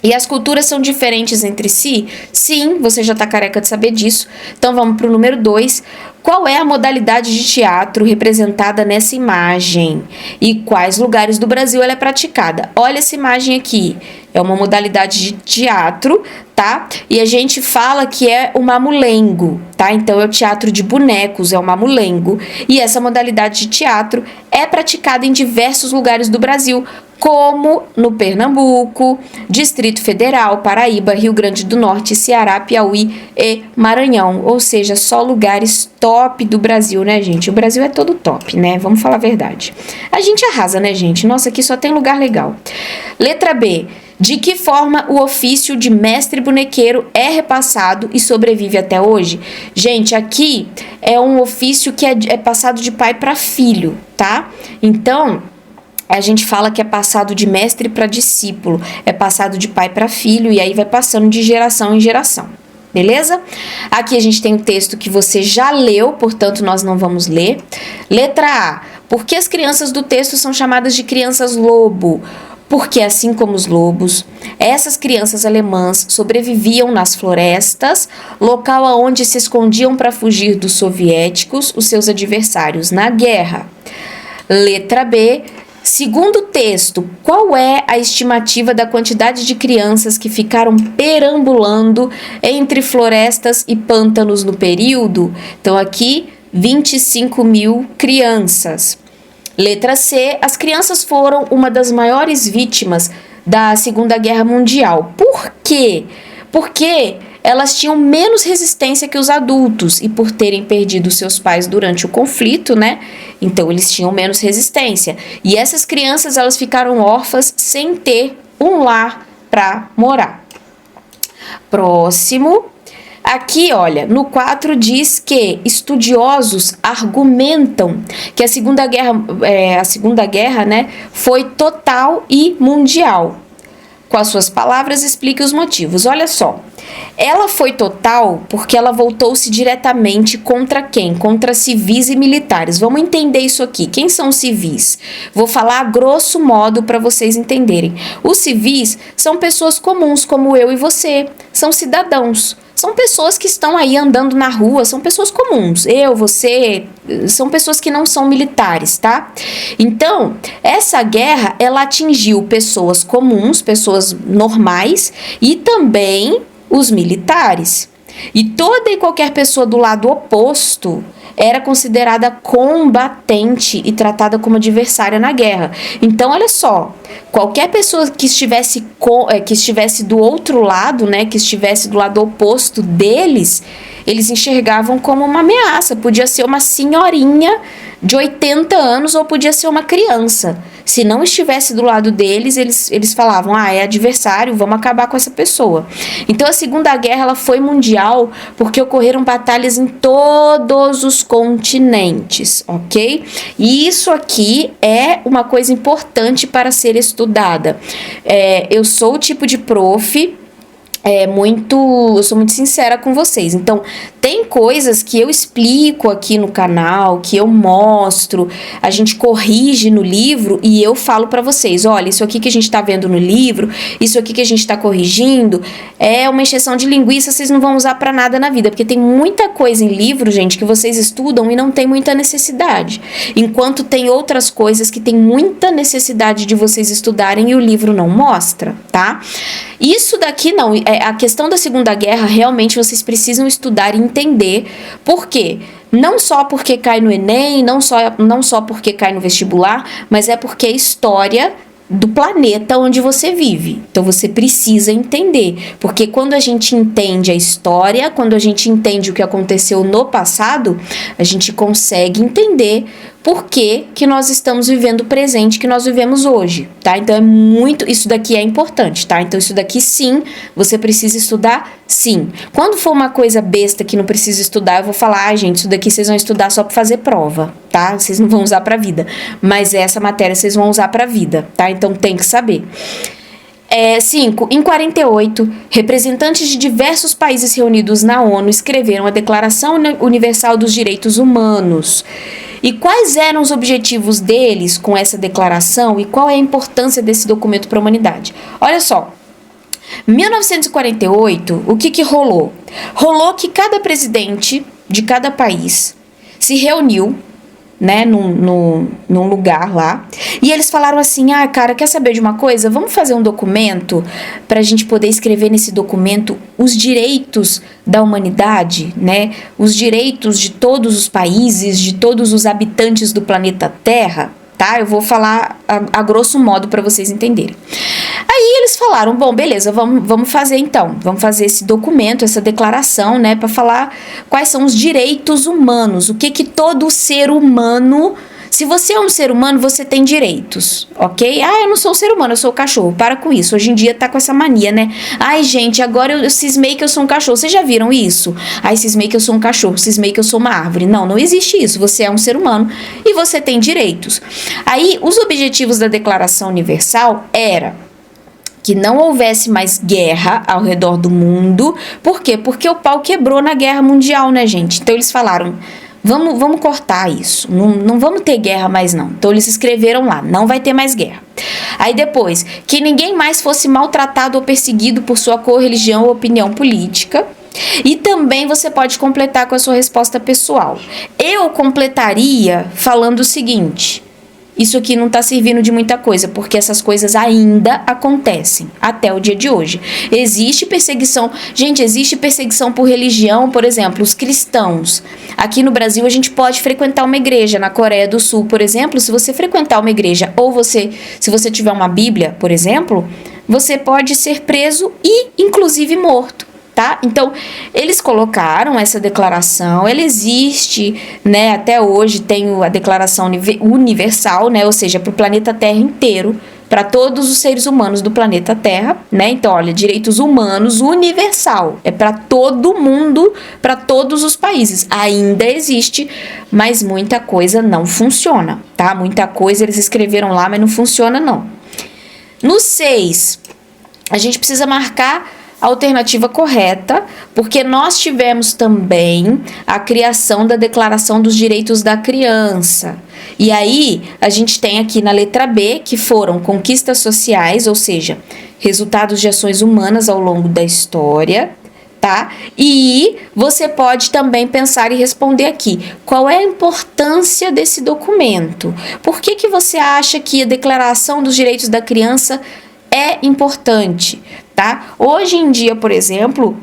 E as culturas são diferentes entre si? Sim, você já está careca de saber disso. Então vamos para o número 2. Qual é a modalidade de teatro representada nessa imagem? E quais lugares do Brasil ela é praticada? Olha essa imagem aqui. É uma modalidade de teatro, tá? E a gente fala que é o mamulengo, tá? Então é o teatro de bonecos, é o mamulengo. E essa modalidade de teatro é praticada em diversos lugares do Brasil. como no Pernambuco, Distrito Federal, Paraíba, Rio Grande do Norte, Ceará, Piauí e Maranhão. Ou seja, só lugares top do Brasil, né, gente? O Brasil é todo top, né? Vamos falar a verdade. A gente arrasa, né, gente? Nossa, aqui só tem lugar legal. Letra B. De que forma o ofício de mestre bonequeiro é repassado e sobrevive até hoje? Gente, aqui é um ofício que é passado de pai para filho, tá? Então, a gente fala que é passado de mestre para discípulo, é passado de pai para filho e aí vai passando de geração em geração. Beleza? Aqui a gente tem um texto que você já leu, portanto nós não vamos ler. Letra A. Por que as crianças do texto são chamadas de crianças lobo? Porque, assim como os lobos, essas crianças alemãs sobreviviam nas florestas, local aonde se escondiam para fugir dos soviéticos, os seus adversários na guerra. Letra B. Segundo o texto, qual é a estimativa da quantidade de crianças que ficaram perambulando entre florestas e pântanos no período? Então, aqui, 25 mil crianças. Letra C. As crianças foram uma das maiores vítimas da Segunda Guerra Mundial. Por quê? Porque elas tinham menos resistência que os adultos e por terem perdido seus pais durante o conflito, né? Então eles tinham menos resistência. E essas crianças, elas ficaram órfãs sem ter um lar para morar. Próximo. Aqui, olha, no 4 diz que estudiosos argumentam que a Segunda Guerra, né, foi total e mundial. Com as suas palavras, explique os motivos. Olha só, ela foi total porque ela voltou-se diretamente contra quem? Contra civis e militares. Vamos entender isso aqui. Quem são os civis? Vou falar a grosso modo para vocês entenderem. Os civis são pessoas comuns como eu e você. São cidadãos. São pessoas que estão aí andando na rua, são pessoas comuns. Eu, você, são pessoas que não são militares, tá? Então, essa guerra, ela atingiu pessoas comuns, pessoas normais e também os militares. E toda e qualquer pessoa do lado oposto era considerada combatente e tratada como adversária na guerra. Então, olha só, qualquer pessoa que estivesse do outro lado, né, que estivesse do lado oposto deles, eles enxergavam como uma ameaça. Podia ser uma senhorinha de 80 anos ou podia ser uma criança. Se não estivesse do lado deles, eles falavam, é adversário, vamos acabar com essa pessoa. Então a Segunda Guerra, ela foi mundial porque ocorreram batalhas em todos os continentes, ok? E isso aqui é uma coisa importante para ser estudada. Eu sou o tipo de prof... eu sou muito sincera com vocês. Então, tem coisas que eu explico aqui no canal, que eu mostro, a gente corrige no livro e eu falo pra vocês, olha, isso aqui que a gente tá vendo no livro, isso aqui que a gente tá corrigindo, é uma encheção de linguiça, vocês não vão usar pra nada na vida, porque tem muita coisa em livro, gente, que vocês estudam e não tem muita necessidade. Enquanto tem outras coisas que tem muita necessidade de vocês estudarem e o livro não mostra, tá? Isso daqui não, a questão da Segunda Guerra, realmente vocês precisam estudar e entender por quê. Não só porque cai no Enem, não só porque cai no vestibular, mas é porque é história do planeta onde você vive. Então você precisa entender, porque quando a gente entende a história, quando a gente entende o que aconteceu no passado, a gente consegue entender por que nós estamos vivendo o presente que nós vivemos hoje, tá? Então isso daqui é importante, tá? Então isso daqui sim, você precisa estudar, sim. Quando for uma coisa besta que não precisa estudar, eu vou falar, gente, isso daqui vocês vão estudar só para fazer prova, tá? Vocês não vão usar pra vida, mas essa matéria vocês vão usar pra vida, tá? Então tem que saber. 5. Em 48, representantes de diversos países reunidos na ONU escreveram a Declaração Universal dos Direitos Humanos. E quais eram os objetivos deles com essa declaração e qual é a importância desse documento para a humanidade? Olha só, 1948, o que rolou? Rolou que cada presidente de cada país se reuniu, né, num lugar lá, e eles falaram assim, cara, quer saber de uma coisa? Vamos fazer um documento pra gente poder escrever nesse documento os direitos da humanidade, né, os direitos de todos os países, de todos os habitantes do planeta Terra. tá? Eu vou falar a grosso modo para vocês entenderem. Aí eles falaram, bom, beleza, vamos fazer então, vamos fazer esse documento, essa declaração, né, para falar quais são os direitos humanos, o que todo ser humano. Se você é um ser humano, você tem direitos, ok? Ah, eu não sou um ser humano, eu sou um cachorro. Para com isso. Hoje em dia tá com essa mania, né? Ai, gente, agora eu cismei que eu sou um cachorro. Vocês já viram isso? Ai, cismei que eu sou um cachorro, cismei que eu sou uma árvore. Não, não existe isso. Você é um ser humano e você tem direitos. Aí, os objetivos da Declaração Universal era que não houvesse mais guerra ao redor do mundo. Por quê? Porque o pau quebrou na Guerra Mundial, né, gente? Então, eles falaram... Vamos cortar isso, não vamos ter guerra mais não. Então eles escreveram lá, não vai ter mais guerra. Aí depois, que ninguém mais fosse maltratado ou perseguido por sua cor, religião ou opinião política. E também você pode completar com a sua resposta pessoal. Eu completaria falando o seguinte... Isso aqui não está servindo de muita coisa, porque essas coisas ainda acontecem até o dia de hoje. Existe perseguição, gente, existe perseguição por religião, por exemplo, os cristãos. Aqui no Brasil a gente pode frequentar uma igreja. Na Coreia do Sul, por exemplo, se você frequentar uma igreja ou se você tiver uma Bíblia, por exemplo, você pode ser preso e inclusive morto. Tá? Então, eles colocaram essa declaração, ela existe, né, até hoje tem a Declaração Universal, né, ou seja, para o planeta Terra inteiro, para todos os seres humanos do planeta Terra, né, então, olha, direitos humanos universal, é para todo mundo, para todos os países, ainda existe, mas muita coisa não funciona, tá? Muita coisa eles escreveram lá, mas não funciona não. No 6, a gente precisa marcar a alternativa correta, porque nós tivemos também a criação da Declaração dos Direitos da Criança. E aí, a gente tem aqui na letra B, que foram conquistas sociais, ou seja, resultados de ações humanas ao longo da história, tá? E você pode também pensar e responder aqui, qual é a importância desse documento? Por que você acha que a Declaração dos Direitos da Criança é importante? Tá? Hoje em dia, por exemplo,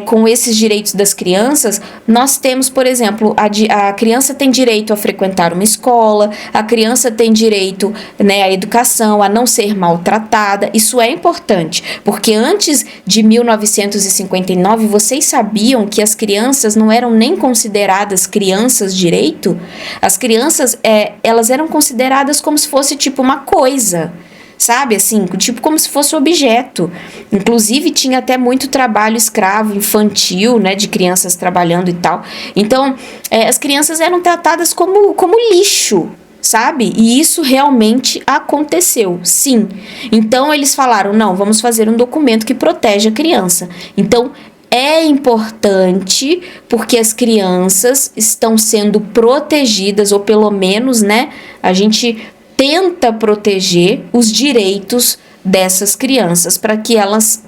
com esses direitos das crianças, nós temos, por exemplo, a criança tem direito a frequentar uma escola, a criança tem direito, né, à educação, a não ser maltratada. Isso é importante, porque antes de 1959, vocês sabiam que as crianças não eram nem consideradas crianças direito? As crianças, elas eram consideradas como se fosse tipo uma coisa, sabe, assim, tipo como se fosse objeto. Inclusive tinha até muito trabalho escravo infantil, né, de crianças trabalhando e tal. Então, as crianças eram tratadas como lixo, sabe? E isso realmente aconteceu, sim. Então eles falaram, não, vamos fazer um documento que protege a criança. Então é importante porque as crianças estão sendo protegidas, ou pelo menos, né, a gente tenta proteger os direitos dessas crianças para que elas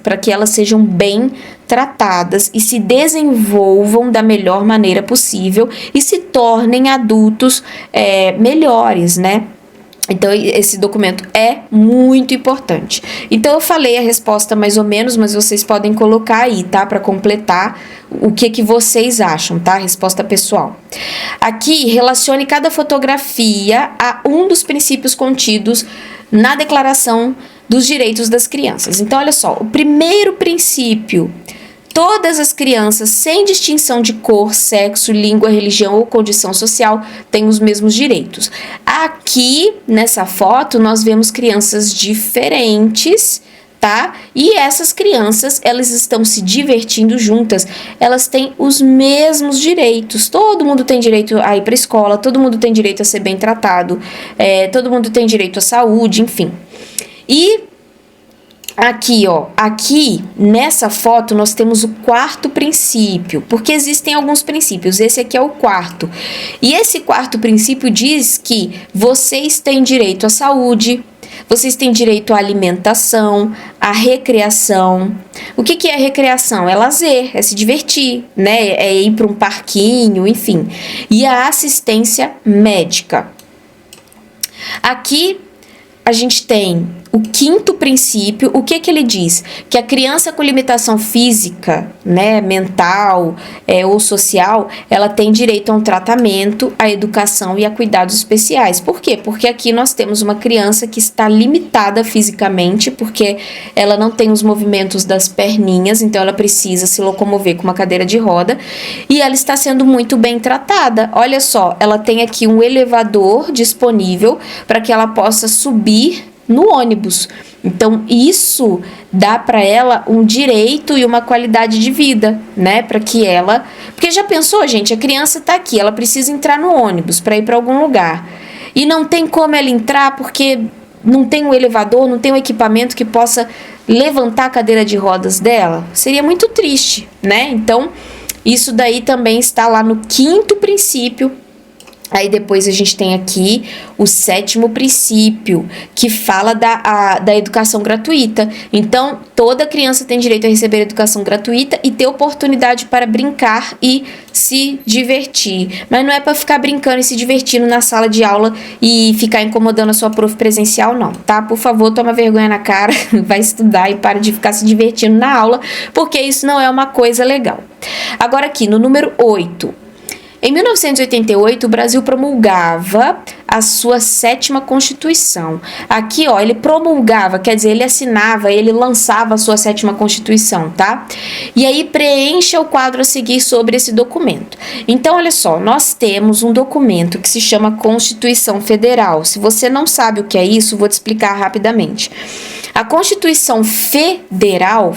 sejam bem tratadas e se desenvolvam da melhor maneira possível e se tornem adultos melhores, né? Então, esse documento é muito importante. Então, eu falei a resposta mais ou menos, mas vocês podem colocar aí, tá? Para completar o que vocês acham, tá? Resposta pessoal. Aqui, relacione cada fotografia a um dos princípios contidos na Declaração dos Direitos das Crianças. Então, olha só, o primeiro princípio: todas as crianças, sem distinção de cor, sexo, língua, religião ou condição social, têm os mesmos direitos. Aqui, nessa foto, nós vemos crianças diferentes, tá? E essas crianças, elas estão se divertindo juntas, elas têm os mesmos direitos. Todo mundo tem direito a ir para a escola, todo mundo tem direito a ser bem tratado, todo mundo tem direito à saúde, enfim. E aqui, ó, aqui nessa foto nós temos o quarto princípio, porque existem alguns princípios, esse aqui é o quarto. E esse quarto princípio diz que vocês têm direito à saúde, vocês têm direito à alimentação, à recreação. O que é recreação? É lazer, é se divertir, né? É ir para um parquinho, enfim. E a assistência médica. Aqui a gente tem o quinto princípio, o que ele diz? Que a criança com limitação física, né, mental ou social, ela tem direito a um tratamento, a educação e a cuidados especiais. Por quê? Porque aqui nós temos uma criança que está limitada fisicamente, porque ela não tem os movimentos das perninhas, então ela precisa se locomover com uma cadeira de roda, e ela está sendo muito bem tratada. Olha só, ela tem aqui um elevador disponível para que ela possa subir no ônibus. Então, isso dá para ela um direito e uma qualidade de vida, né? Para que ela... Porque já pensou, gente? A criança tá aqui, ela precisa entrar no ônibus para ir para algum lugar. E não tem como ela entrar porque não tem um elevador, não tem um equipamento que possa levantar a cadeira de rodas dela. Seria muito triste, né? Então, isso daí também está lá no quinto princípio. Aí depois a gente tem aqui o sétimo princípio, que fala da educação gratuita. Então, toda criança tem direito a receber educação gratuita e ter oportunidade para brincar e se divertir. Mas não é para ficar brincando e se divertindo na sala de aula e ficar incomodando a sua prof presencial, não, tá? Por favor, toma vergonha na cara, vai estudar e para de ficar se divertindo na aula, porque isso não é uma coisa legal. Agora aqui, no número 8. Em 1988, o Brasil promulgava a sua 7ª Constituição. Aqui, ó, ele promulgava, quer dizer, ele assinava, ele lançava a sua 7ª Constituição, tá? E aí preencha o quadro a seguir sobre esse documento. Então, olha só, nós temos um documento que se chama Constituição Federal. Se você não sabe o que é isso, vou te explicar rapidamente. A Constituição Federal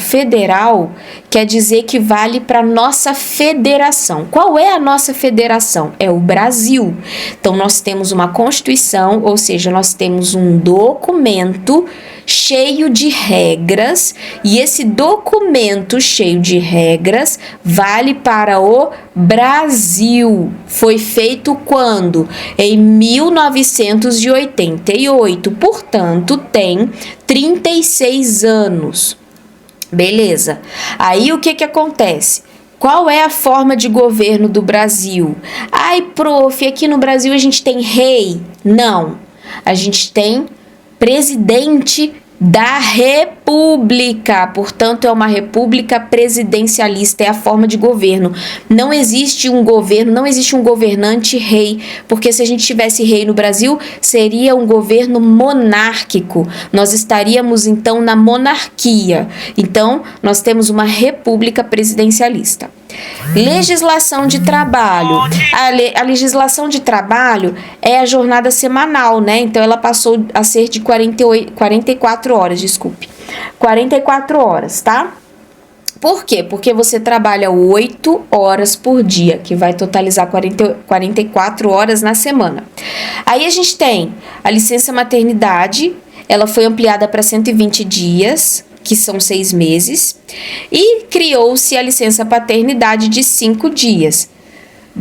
quer dizer que vale para nossa federação. Qual é a nossa federação? É o Brasil. Então, nós temos uma Constituição, ou seja, nós temos um documento cheio de regras, e esse documento cheio de regras vale para o Brasil. Foi feito quando? Em 1988, portanto, tem 36 anos. Beleza. Aí o que acontece? Qual é a forma de governo do Brasil? Ai, prof, aqui no Brasil a gente tem rei? Não. A gente tem presidente da República, portanto é uma república presidencialista, é a forma de governo. Não existe um governo, não existe um governante rei, porque se a gente tivesse rei no Brasil, seria um governo monárquico. Nós estaríamos então na monarquia. Então, nós temos uma república presidencialista. Legislação de trabalho. A legislação de trabalho é a jornada semanal, né? Então, ela passou a ser de 44 horas, desculpe. 44 horas, tá? Por quê? Porque você trabalha 8 horas por dia, que vai totalizar 44 horas na semana. Aí a gente tem a licença maternidade, ela foi ampliada para 120 dias, que são 6 meses, e criou-se a licença paternidade de 5 dias.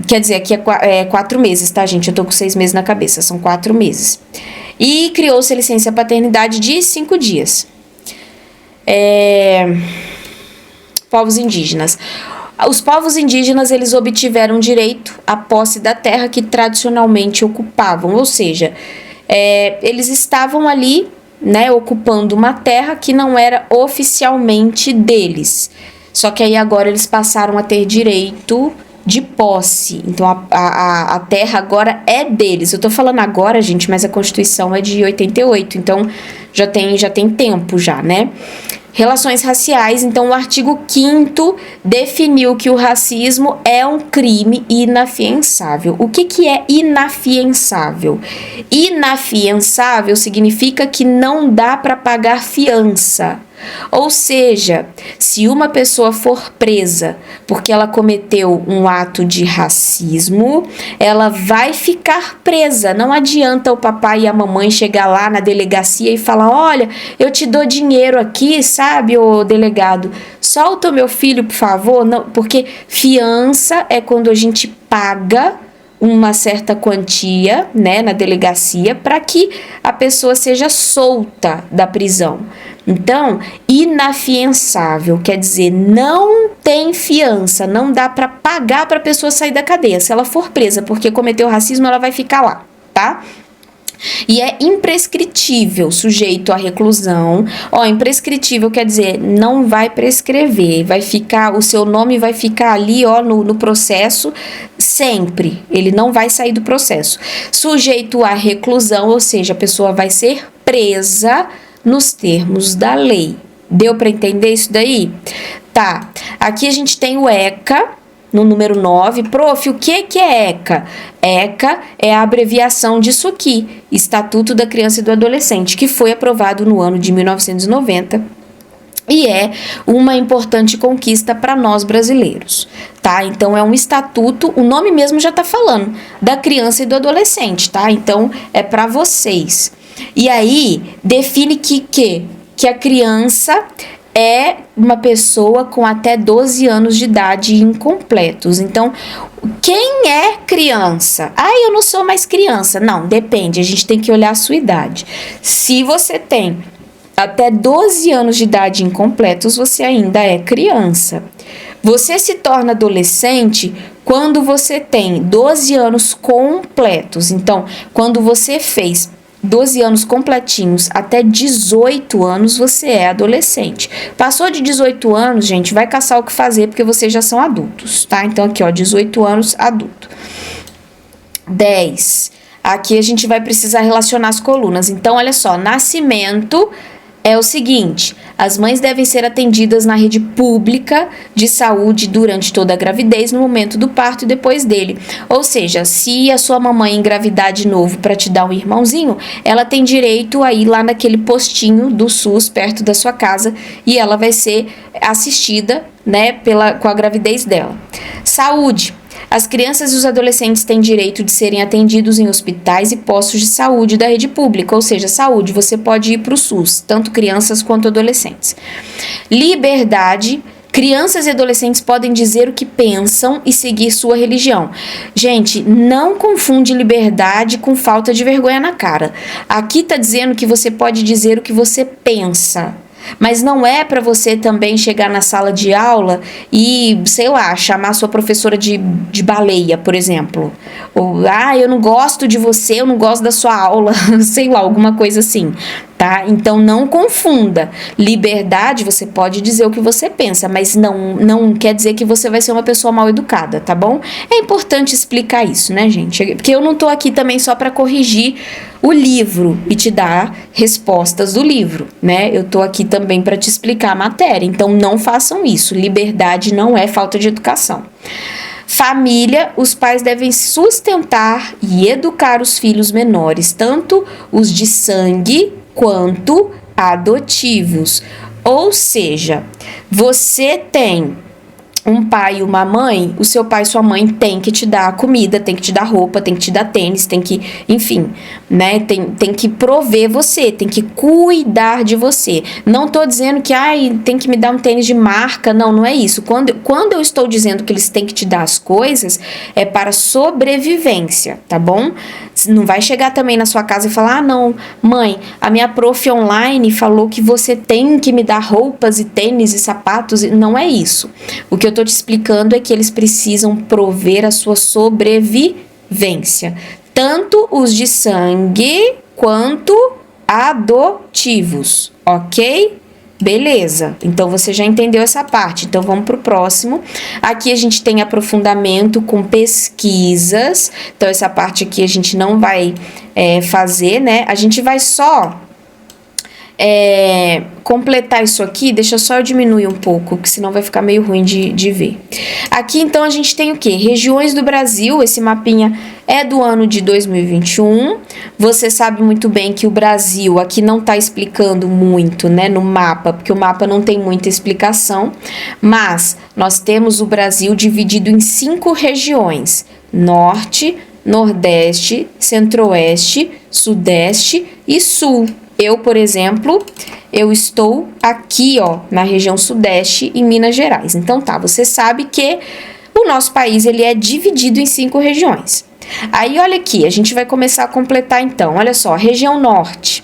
Quer dizer, aqui é 4 meses, tá, gente? Eu tô com 6 meses na cabeça, são 4 meses. E criou-se a licença paternidade de 5 dias. Povos indígenas. Os povos indígenas, eles obtiveram direito à posse da terra que tradicionalmente ocupavam, ou seja, eles estavam ali, né, ocupando uma terra que não era oficialmente deles. Só que aí agora eles passaram a ter direito de posse. Então a terra agora é deles. Eu tô falando agora, gente, mas a Constituição é de 88, então já tem tempo já, né? Relações raciais, então o artigo 5º definiu que o racismo é um crime inafiançável. O que é inafiançável? Inafiançável significa que não dá para pagar fiança. Ou seja, se uma pessoa for presa porque ela cometeu um ato de racismo, ela vai ficar presa. Não adianta o papai e a mamãe chegar lá na delegacia e falar: olha, eu te dou dinheiro aqui, sabe, ô delegado, solta o meu filho, por favor. Não, porque fiança é quando a gente paga uma certa quantia, né, na delegacia, para que a pessoa seja solta da prisão. Então, inafiançável quer dizer não tem fiança, não dá para pagar para a pessoa sair da cadeia. Se ela for presa porque cometeu racismo, ela vai ficar lá, tá? E é imprescritível, sujeito à reclusão. Imprescritível quer dizer, não vai prescrever, vai ficar, o seu nome vai ficar ali, no processo sempre. Ele não vai sair do processo. Sujeito à reclusão, ou seja, a pessoa vai ser presa nos termos da lei. Deu para entender isso daí? Tá. Aqui a gente tem o ECA, no número 9. Prof, o que é ECA? ECA é a abreviação disso aqui, Estatuto da Criança e do Adolescente, que foi aprovado no ano de 1990 e é uma importante conquista para nós brasileiros, tá? Então, é um estatuto, o nome mesmo já tá falando, da criança e do adolescente, tá? Então, é para vocês. E aí, define que a criança é uma pessoa com até 12 anos de idade incompletos. Então, quem é criança? Eu não sou mais criança. Não, depende, a gente tem que olhar a sua idade. Se você tem até 12 anos de idade incompletos, você ainda é criança. Você se torna adolescente quando você tem 12 anos completos. Então, quando você fez 12 anos completinhos até 18 anos, você é adolescente. Passou de 18 anos, gente, vai caçar o que fazer, porque vocês já são adultos, tá? Então, aqui, 18 anos, adulto. 10. Aqui a gente vai precisar relacionar as colunas. Então, olha só, nascimento é o seguinte: as mães devem ser atendidas na rede pública de saúde durante toda a gravidez, no momento do parto e depois dele. Ou seja, se a sua mamãe engravidar de novo para te dar um irmãozinho, ela tem direito a ir lá naquele postinho do SUS perto da sua casa e ela vai ser assistida, né, com a gravidez dela. Saúde. As crianças e os adolescentes têm direito de serem atendidos em hospitais e postos de saúde da rede pública, ou seja, saúde, você pode ir para o SUS, tanto crianças quanto adolescentes. Liberdade. Crianças e adolescentes podem dizer o que pensam e seguir sua religião. Gente, não confunde liberdade com falta de vergonha na cara. Aqui tá dizendo que você pode dizer o que você pensa. Mas não é para você também chegar na sala de aula e, sei lá, chamar sua professora de baleia, por exemplo. Ou, eu não gosto de você, eu não gosto da sua aula, sei lá, alguma coisa assim, tá? Então, não confunda. Liberdade, você pode dizer o que você pensa, mas não quer dizer que você vai ser uma pessoa mal educada, tá bom? É importante explicar isso, né, gente? Porque eu não tô aqui também só para corrigir o livro e te dar respostas do livro, né? Eu tô aqui também para te explicar a matéria, então não façam isso. Liberdade não é falta de educação. Família, os pais devem sustentar e educar os filhos menores, tanto os de sangue quanto adotivos. Ou seja, você tem um pai e uma mãe, o seu pai e sua mãe tem que te dar comida, tem que te dar roupa, tem que te dar tênis, tem que, enfim, né, tem que prover você, tem que cuidar de você. Não tô dizendo que, tem que me dar um tênis de marca, não é isso. Quando eu estou dizendo que eles têm que te dar as coisas, é para sobrevivência, tá bom? Não vai chegar também na sua casa e falar, não, mãe, a minha prof online falou que você tem que me dar roupas e tênis e sapatos. Não é isso. O que eu tô te explicando é que eles precisam prover a sua sobrevivência. Tanto os de sangue quanto adotivos, ok? Beleza, então você já entendeu essa parte, então vamos para o próximo. Aqui a gente tem aprofundamento com pesquisas, então essa parte aqui a gente não vai fazer, né? A gente vai só completar isso aqui, deixa só eu diminuir um pouco, que senão vai ficar meio ruim de ver. Aqui então a gente tem o quê? Regiões do Brasil, esse mapinha é do ano de 2021, você sabe muito bem que o Brasil aqui não está explicando muito, né, no mapa, porque o mapa não tem muita explicação, mas nós temos o Brasil dividido em 5 regiões: Norte, Nordeste, Centro-Oeste, Sudeste e Sul. Eu, por exemplo, eu estou aqui, na região Sudeste, em Minas Gerais. Então tá, você sabe que o nosso país ele é dividido em 5 regiões. Aí, olha aqui, a gente vai começar a completar então. Olha só, região Norte.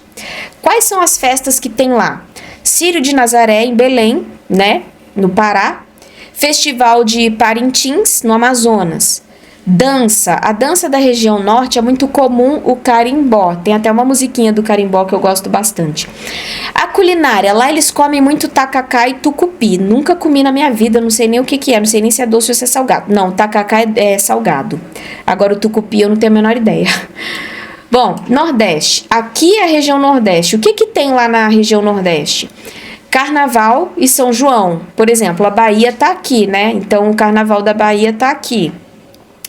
Quais são as festas que tem lá? Círio de Nazaré, em Belém, né, no Pará. Festival de Parintins, no Amazonas. Dança. A dança da região norte é muito comum o carimbó. Tem até uma musiquinha do carimbó que eu gosto bastante. A culinária. Lá eles comem muito tacacá e tucupi. Nunca comi na minha vida, não sei nem o que é. Não sei nem se é doce ou se é salgado. Não, tacacá é salgado. Agora o tucupi eu não tenho a menor ideia. Bom, Nordeste. Aqui é a região Nordeste. O que tem lá na região Nordeste? Carnaval e São João. Por exemplo, a Bahia tá aqui, né? Então o Carnaval da Bahia tá aqui.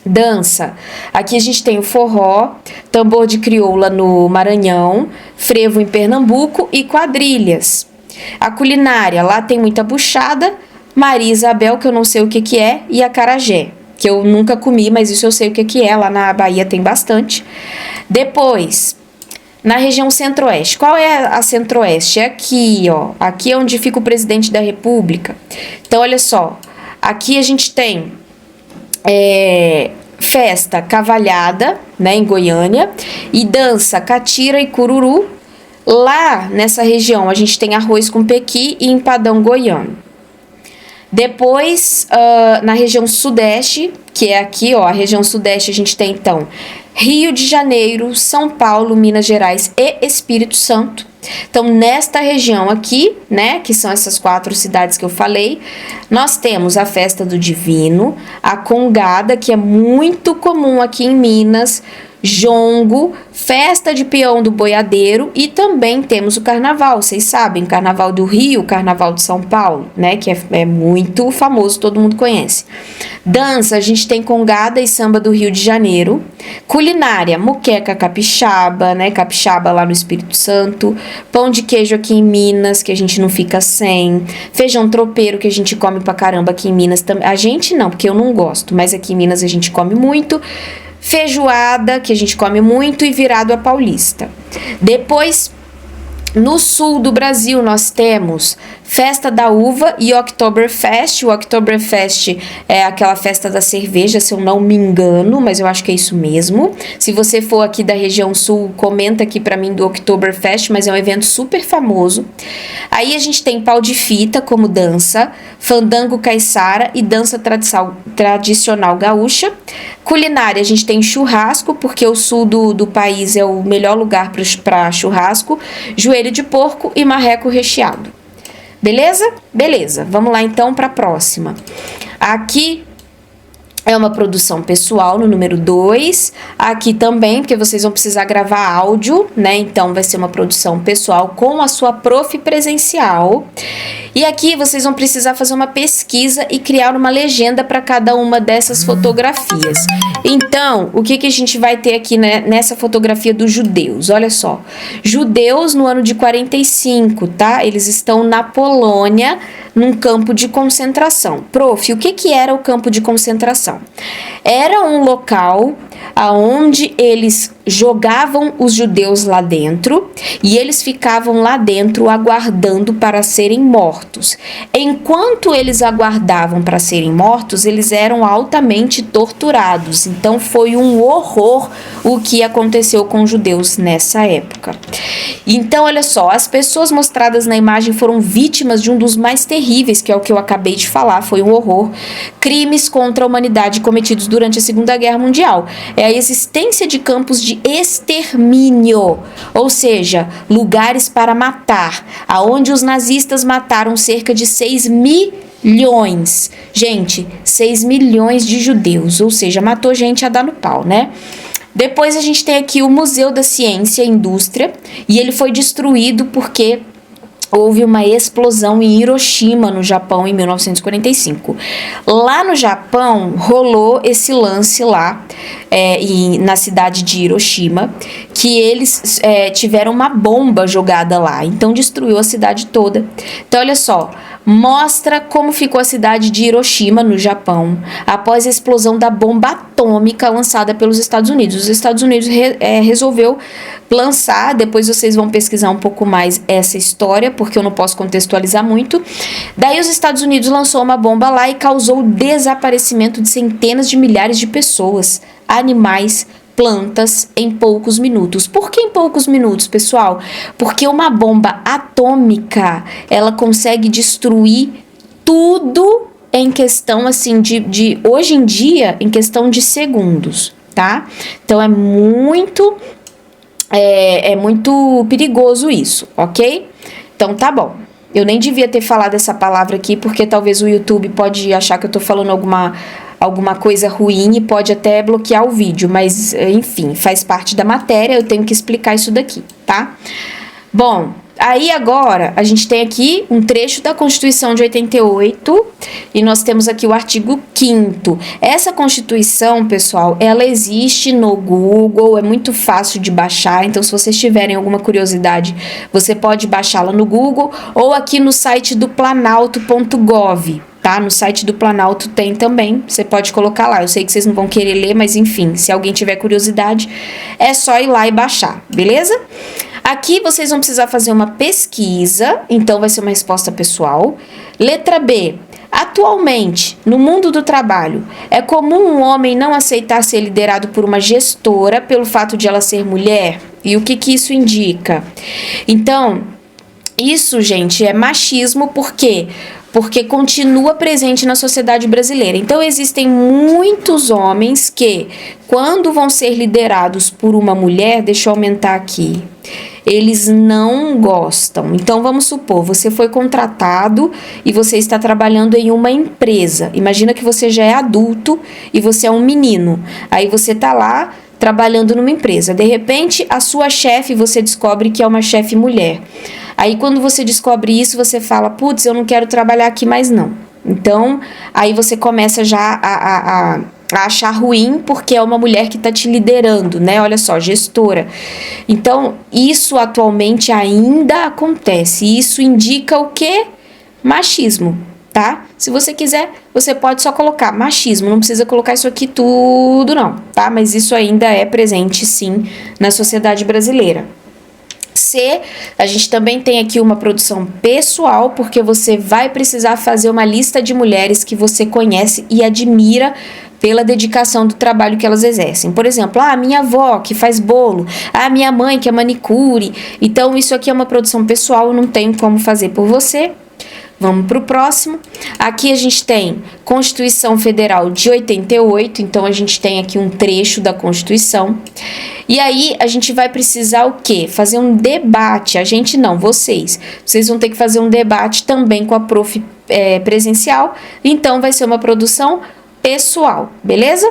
Dança. Aqui a gente tem o forró, tambor de crioula no Maranhão, frevo em Pernambuco e quadrilhas. A culinária, lá tem muita buchada, Maria Isabel, que eu não sei o que é, e acarajé, que eu nunca comi, mas isso eu sei o que é, lá na Bahia tem bastante. Depois, na região centro-oeste. Qual é a centro-oeste? É aqui, ó. Aqui é onde fica o presidente da República. Então, olha só. Aqui a gente tem festa cavalhada, né, em Goiânia, e dança catira e cururu. Lá nessa região a gente tem arroz com pequi e empadão goiano. Depois, na região sudeste, que é aqui, ó, a região sudeste a gente tem então Rio de Janeiro, São Paulo, Minas Gerais e Espírito Santo. Então, nesta região aqui, né, que são essas 4 cidades que eu falei, nós temos a Festa do Divino, a Congada, que é muito comum aqui em Minas, jongo, festa de peão do boiadeiro e também temos o carnaval, vocês sabem, carnaval do Rio, carnaval de São Paulo, né, que é muito famoso, todo mundo conhece. Dança, a gente tem congada e samba do Rio de Janeiro. Culinária, moqueca capixaba, né, capixaba lá no Espírito Santo. Pão de queijo aqui em Minas, que a gente não fica sem. Feijão tropeiro, que a gente come pra caramba aqui em Minas também. A gente não, porque eu não gosto, mas aqui em Minas a gente come muito. Feijoada, que a gente come muito, e virado a paulista. Depois, no sul do Brasil, nós temos Festa da Uva e Oktoberfest. O Oktoberfest é aquela festa da cerveja, se eu não me engano, mas eu acho que é isso mesmo. Se você for aqui da região sul, comenta aqui pra mim do Oktoberfest, mas é um evento super famoso. Aí a gente tem pau de fita como dança, fandango caiçara e dança tradicional gaúcha. Culinária, a gente tem churrasco, porque o sul do país é o melhor lugar para churrasco, joelho de porco e marreco recheado. Beleza? Beleza. Vamos lá então para a próxima. Aqui é uma produção pessoal no número 2. Aqui também, porque vocês vão precisar gravar áudio, né? Então vai ser uma produção pessoal com a sua prof presencial. E aqui vocês vão precisar fazer uma pesquisa e criar uma legenda para cada uma dessas fotografias. Então, o que a gente vai ter aqui, né, nessa fotografia dos judeus? Olha só. Judeus no ano de 45, tá? Eles estão na Polônia, num campo de concentração. Prof, o que era o campo de concentração? Era um local aonde eles jogavam os judeus lá dentro e eles ficavam lá dentro aguardando para serem mortos. Enquanto eles aguardavam para serem mortos, eles eram altamente torturados. Então foi um horror o que aconteceu com os judeus nessa época. Então, olha só, as pessoas mostradas na imagem foram vítimas de um dos mais terríveis, que é o que eu acabei de falar, foi um horror, crimes contra a humanidade cometidos durante a Segunda Guerra Mundial. É a existência de campos de extermínio, ou seja, lugares para matar, aonde os nazistas mataram cerca de 6 milhões. Gente, 6 milhões de judeus, ou seja, matou gente a dar no pau, né? Depois a gente tem aqui o Museu da Ciência e Indústria, e ele foi destruído porque houve uma explosão em Hiroshima, no Japão, em 1945. Lá no Japão, rolou esse lance lá, na cidade de Hiroshima, que eles tiveram uma bomba jogada lá, então destruiu a cidade toda. Então, olha só, mostra como ficou a cidade de Hiroshima, no Japão, após a explosão da bomba atômica lançada pelos Estados Unidos. Os Estados Unidos resolveu lançar, depois vocês vão pesquisar um pouco mais essa história, porque eu não posso contextualizar muito. Daí os Estados Unidos lançou uma bomba lá e causou o desaparecimento de centenas de milhares de pessoas, animais, plantas em poucos minutos. Por que em poucos minutos, pessoal? Porque uma bomba atômica, ela consegue destruir tudo é em questão, assim, de hoje em dia, em questão de segundos, tá? Então, é muito perigoso isso, ok? Então, tá bom. Eu nem devia ter falado essa palavra aqui, porque talvez o YouTube pode achar que eu tô falando alguma coisa ruim e pode até bloquear o vídeo, mas, enfim, faz parte da matéria, eu tenho que explicar isso daqui, tá? Bom, aí agora a gente tem aqui um trecho da Constituição de 88 e nós temos aqui o artigo 5º. Essa Constituição, pessoal, ela existe no Google, é muito fácil de baixar, então se vocês tiverem alguma curiosidade, você pode baixá-la no Google ou aqui no site do planalto.gov. Tá? No site do Planalto tem também, você pode colocar lá. Eu sei que vocês não vão querer ler, mas enfim, se alguém tiver curiosidade, é só ir lá e baixar, beleza? Aqui vocês vão precisar fazer uma pesquisa, então vai ser uma resposta pessoal. Letra B. Atualmente, no mundo do trabalho, é comum um homem não aceitar ser liderado por uma gestora pelo fato de ela ser mulher? E o que isso indica? Então, isso, gente, é machismo, por quê? Porque continua presente na sociedade brasileira. Então, existem muitos homens que, quando vão ser liderados por uma mulher, deixa eu aumentar aqui, eles não gostam. Então, vamos supor, você foi contratado e você está trabalhando em uma empresa. Imagina que você já é adulto e você é um menino. Aí você está lá trabalhando numa empresa. De repente, a sua chefe, você descobre que é uma chefe mulher. Aí, quando você descobre isso, você fala, putz, eu não quero trabalhar aqui mais não. Então, aí você começa já a achar ruim, porque é uma mulher que está te liderando, né? Olha só, gestora. Então, isso atualmente ainda acontece. Isso indica o quê? Machismo, tá? Se você quiser, você pode só colocar machismo, não precisa colocar isso aqui tudo não, tá? Mas isso ainda é presente, sim, na sociedade brasileira. C, a gente também tem aqui uma produção pessoal, porque você vai precisar fazer uma lista de mulheres que você conhece e admira pela dedicação do trabalho que elas exercem. Por exemplo, a minha avó que faz bolo, a minha mãe que é manicure. Então, isso aqui é uma produção pessoal, eu não tenho como fazer por você. Vamos para o próximo. Aqui a gente tem Constituição Federal de 88, então a gente tem aqui um trecho da Constituição. E aí a gente vai precisar o quê? Fazer um debate. A gente não, vocês. Vocês vão ter que fazer um debate também com a prof presencial. Então vai ser uma produção pessoal, beleza?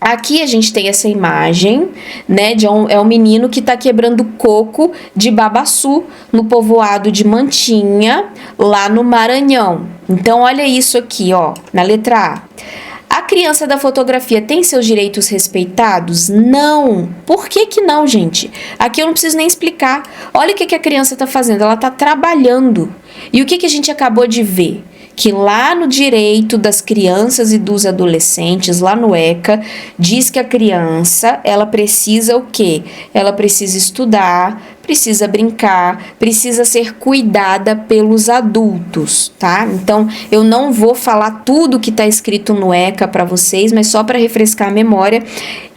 Aqui a gente tem essa imagem, né, é um menino que tá quebrando coco de babaçu no povoado de Mantinha, lá no Maranhão. Então, olha isso aqui, ó, na letra A. A criança da fotografia tem seus direitos respeitados? Não. Por que que não, gente? Aqui eu não preciso nem explicar. Olha o que a criança tá fazendo, ela tá trabalhando. E o que a gente acabou de ver? Que lá no direito das crianças e dos adolescentes, lá no ECA, diz que a criança, ela precisa o quê? Ela precisa estudar, precisa brincar, precisa ser cuidada pelos adultos, tá? Então, eu não vou falar tudo que está escrito no ECA para vocês, mas só para refrescar a memória,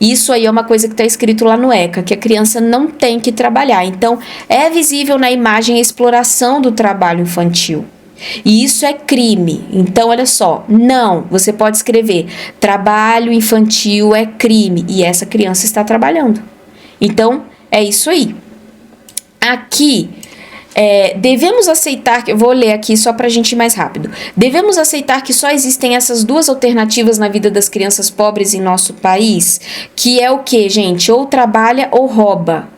isso aí é uma coisa que está escrito lá no ECA, que a criança não tem que trabalhar. Então, é visível na imagem a exploração do trabalho infantil. E isso é crime. Então, olha só, não, você pode escrever trabalho infantil é crime e essa criança está trabalhando. Então, é isso aí. Aqui, devemos aceitar, eu vou ler aqui só para a gente ir mais rápido. Devemos aceitar que só existem essas duas alternativas na vida das crianças pobres em nosso país, que é o que, gente? Ou trabalha ou rouba.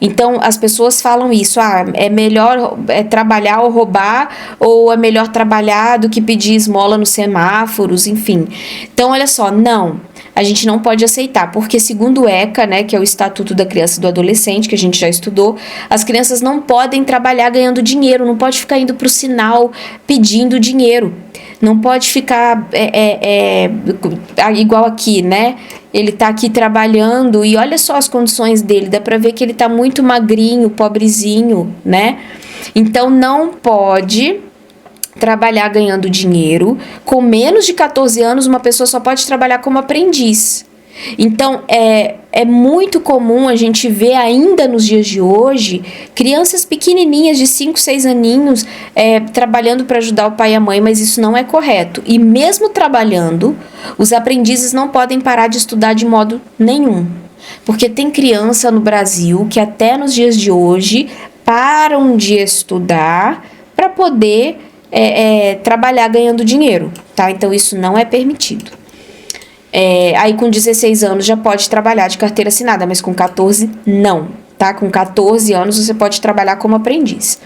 Então, as pessoas falam isso, é melhor trabalhar ou roubar, ou é melhor trabalhar do que pedir esmola nos semáforos, enfim. Então, olha só, não, a gente não pode aceitar, porque segundo o ECA, né, que é o Estatuto da Criança e do Adolescente, que a gente já estudou, as crianças não podem trabalhar ganhando dinheiro, não pode ficar indo para o sinal pedindo dinheiro. Não pode ficar igual aqui, né? Ele tá aqui trabalhando e olha só as condições dele. Dá pra ver que ele tá muito magrinho, pobrezinho, né? Então, não pode trabalhar ganhando dinheiro. Com menos de 14 anos, uma pessoa só pode trabalhar como aprendiz. Então, é muito comum a gente ver ainda nos dias de hoje crianças pequenininhas de 5, 6 aninhos trabalhando para ajudar o pai e a mãe, mas isso não é correto. E mesmo trabalhando, os aprendizes não podem parar de estudar de modo nenhum. Porque tem criança no Brasil que até nos dias de hoje param de estudar para poder trabalhar ganhando dinheiro, tá? Então isso não é permitido. Aí com 16 anos já pode trabalhar de carteira assinada, mas com 14 não, tá? Com 14 anos você pode trabalhar como aprendiz.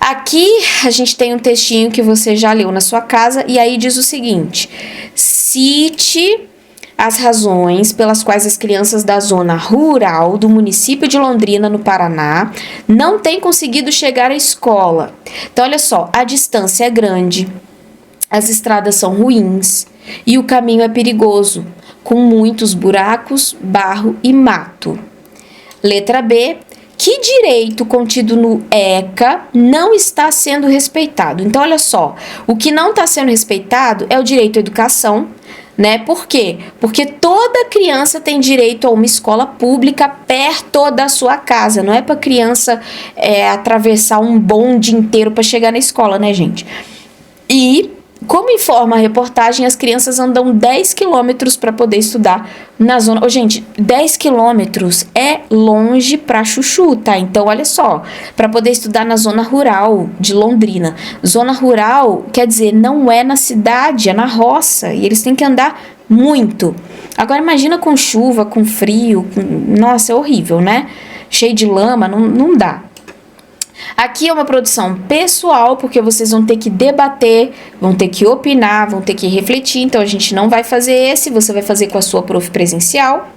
Aqui a gente tem um textinho que você já leu na sua casa e aí diz o seguinte: cite as razões pelas quais as crianças da zona rural do município de Londrina, no Paraná, não têm conseguido chegar à escola. Então, olha só, a distância é grande, as estradas são ruins e o caminho é perigoso, com muitos buracos, barro e mato. Letra B. Que direito contido no ECA não está sendo respeitado? Então, olha só, o que não está sendo respeitado é o direito à educação, né? Por quê? Porque toda criança tem direito a uma escola pública perto da sua casa. Não é para criança atravessar um bonde inteiro para chegar na escola, né, gente? E, como informa a reportagem, as crianças andam 10 quilômetros para poder estudar na zona... gente, 10 quilômetros é longe pra chuchu, tá? Então, olha só, para poder estudar na zona rural de Londrina. Zona rural, quer dizer, não é na cidade, é na roça. E eles têm que andar muito. Agora, imagina com chuva, com frio. Nossa, é horrível, né? Cheio de lama, não dá. Aqui é uma produção pessoal, porque vocês vão ter que debater, vão ter que opinar, vão ter que refletir. Então, a gente não vai fazer esse, você vai fazer com a sua prof presencial.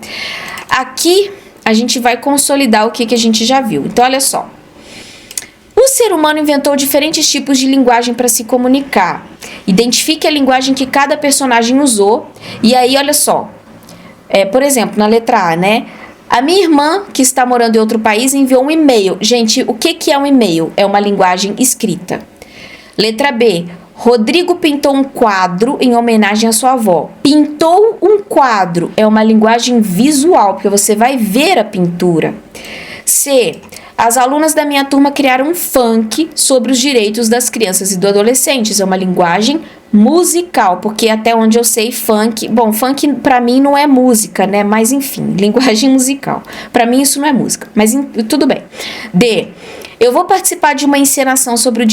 Aqui, a gente vai consolidar o que a gente já viu. Então, olha só. O ser humano inventou diferentes tipos de linguagem para se comunicar. Identifique a linguagem que cada personagem usou. E aí, olha só. Por exemplo, na letra A, né? A minha irmã, que está morando em outro país, enviou um e-mail. Gente, o que é um e-mail? É uma linguagem escrita. Letra B. Rodrigo pintou um quadro em homenagem à sua avó. Pintou um quadro. É uma linguagem visual, porque você vai ver a pintura. C. As alunas da minha turma criaram um funk sobre os direitos das crianças e dos adolescentes. É uma linguagem musical, porque até onde eu sei, funk... Bom, funk pra mim não é música, né? Mas enfim, linguagem musical. Pra mim isso não é música, mas tudo bem. D. Eu vou participar de uma encenação sobre o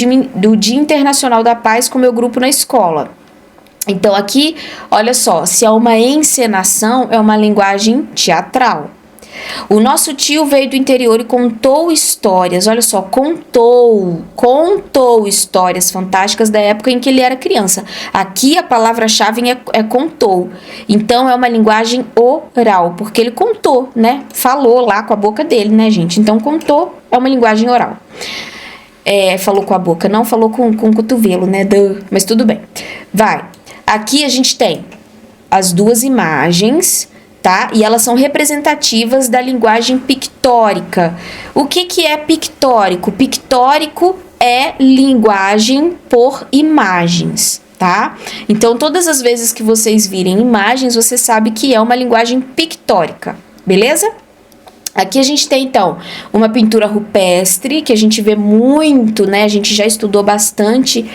Dia Internacional da Paz com meu grupo na escola. Então aqui, olha só, se é uma encenação, é uma linguagem teatral. O nosso tio veio do interior e contou histórias, olha só, contou histórias fantásticas da época em que ele era criança. Aqui a palavra-chave é contou, então é uma linguagem oral, porque ele contou, né, falou lá com a boca dele, né, gente, então contou é uma linguagem oral. Falou com a boca, não falou com o cotovelo, né, mas tudo bem. Vai, aqui a gente tem as duas imagens, tá? E elas são representativas da linguagem pictórica. O que é pictórico? Pictórico é linguagem por imagens, tá? Então, todas as vezes que vocês virem imagens, você sabe que é uma linguagem pictórica, beleza? Aqui a gente tem, então, uma pintura rupestre, que a gente vê muito, né? A gente já estudou bastante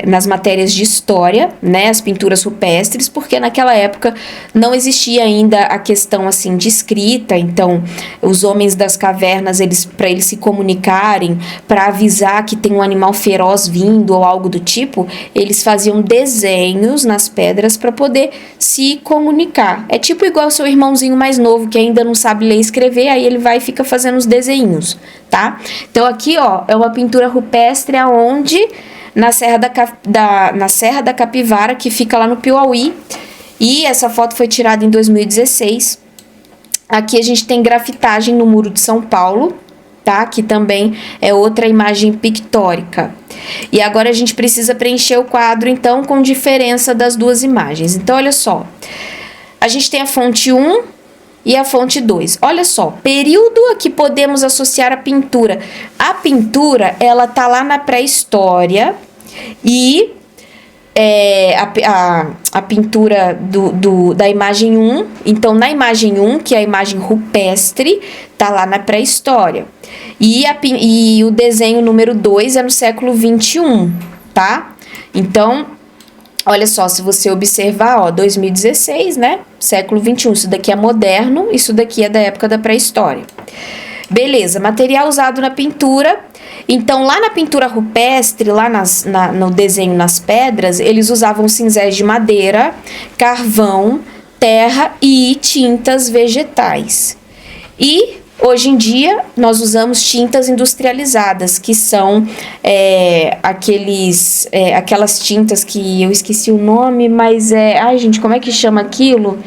nas matérias de história, né? As pinturas rupestres, porque naquela época não existia ainda a questão, assim, de escrita. Então, os homens das cavernas, para eles se comunicarem, para avisar que tem um animal feroz vindo ou algo do tipo, eles faziam desenhos nas pedras para poder se comunicar. É tipo igual o seu irmãozinho mais novo, que ainda não sabe ler e escrever, aí ele vai e fica fazendo os desenhos, tá? Então aqui, ó, é uma pintura rupestre aonde na Serra da Capivara, que fica lá no Piauí, e essa foto foi tirada em 2016. Aqui a gente tem grafitagem no Muro de São Paulo, tá? Que também é outra imagem pictórica. E agora a gente precisa preencher o quadro, então, com diferença das duas imagens. Então, olha só, a gente tem a fonte 1 e a fonte 2. Olha só, período a que podemos associar a pintura. A pintura, ela tá lá na pré-história e a pintura da imagem 1. Então, na imagem 1, que é a imagem rupestre, tá lá na pré-história. E o desenho número 2 é no século 21, tá? Então, olha só, se você observar, ó, 2016, né? Século 21, isso daqui é moderno, isso daqui é da época da pré-história. Beleza, material usado na pintura. Então, lá na pintura rupestre, lá no desenho nas pedras, eles usavam cinzéis de madeira, carvão, terra e tintas vegetais. E hoje em dia, nós usamos tintas industrializadas, que são aquelas tintas que eu esqueci o nome, mas ai, gente, como é que chama aquilo?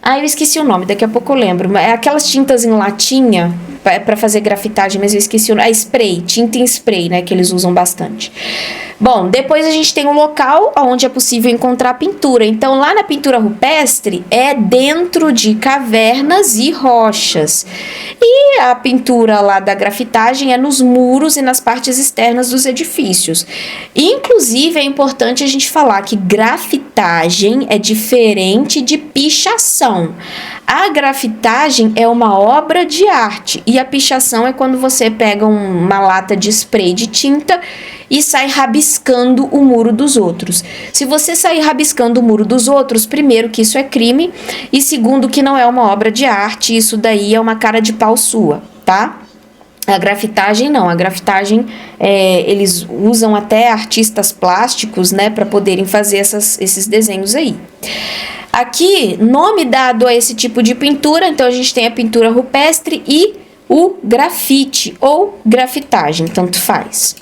Eu esqueci o nome, daqui a pouco eu lembro. É aquelas tintas em latinha para fazer grafitagem, mas eu esqueci o nome. Spray, tinta em spray, né, que eles usam bastante. Bom, depois a gente tem o local onde é possível encontrar pintura. Então, lá na pintura rupestre, é dentro de cavernas e rochas. E a pintura lá da grafitagem é nos muros e nas partes externas dos edifícios. Inclusive, é importante a gente falar que grafitagem é diferente de pichação. A grafitagem é uma obra de arte e a pichação é quando você pega uma lata de spray de tinta e sai rabiscando o muro dos outros. Se você sair rabiscando o muro dos outros, primeiro que isso é crime e segundo que não é uma obra de arte, isso daí é uma cara de pau sua, tá? A grafitagem não, a grafitagem eles usam até artistas plásticos, né, para poderem fazer esses desenhos aí. Aqui, nome dado a esse tipo de pintura, então a gente tem a pintura rupestre e o grafite ou grafitagem, tanto faz.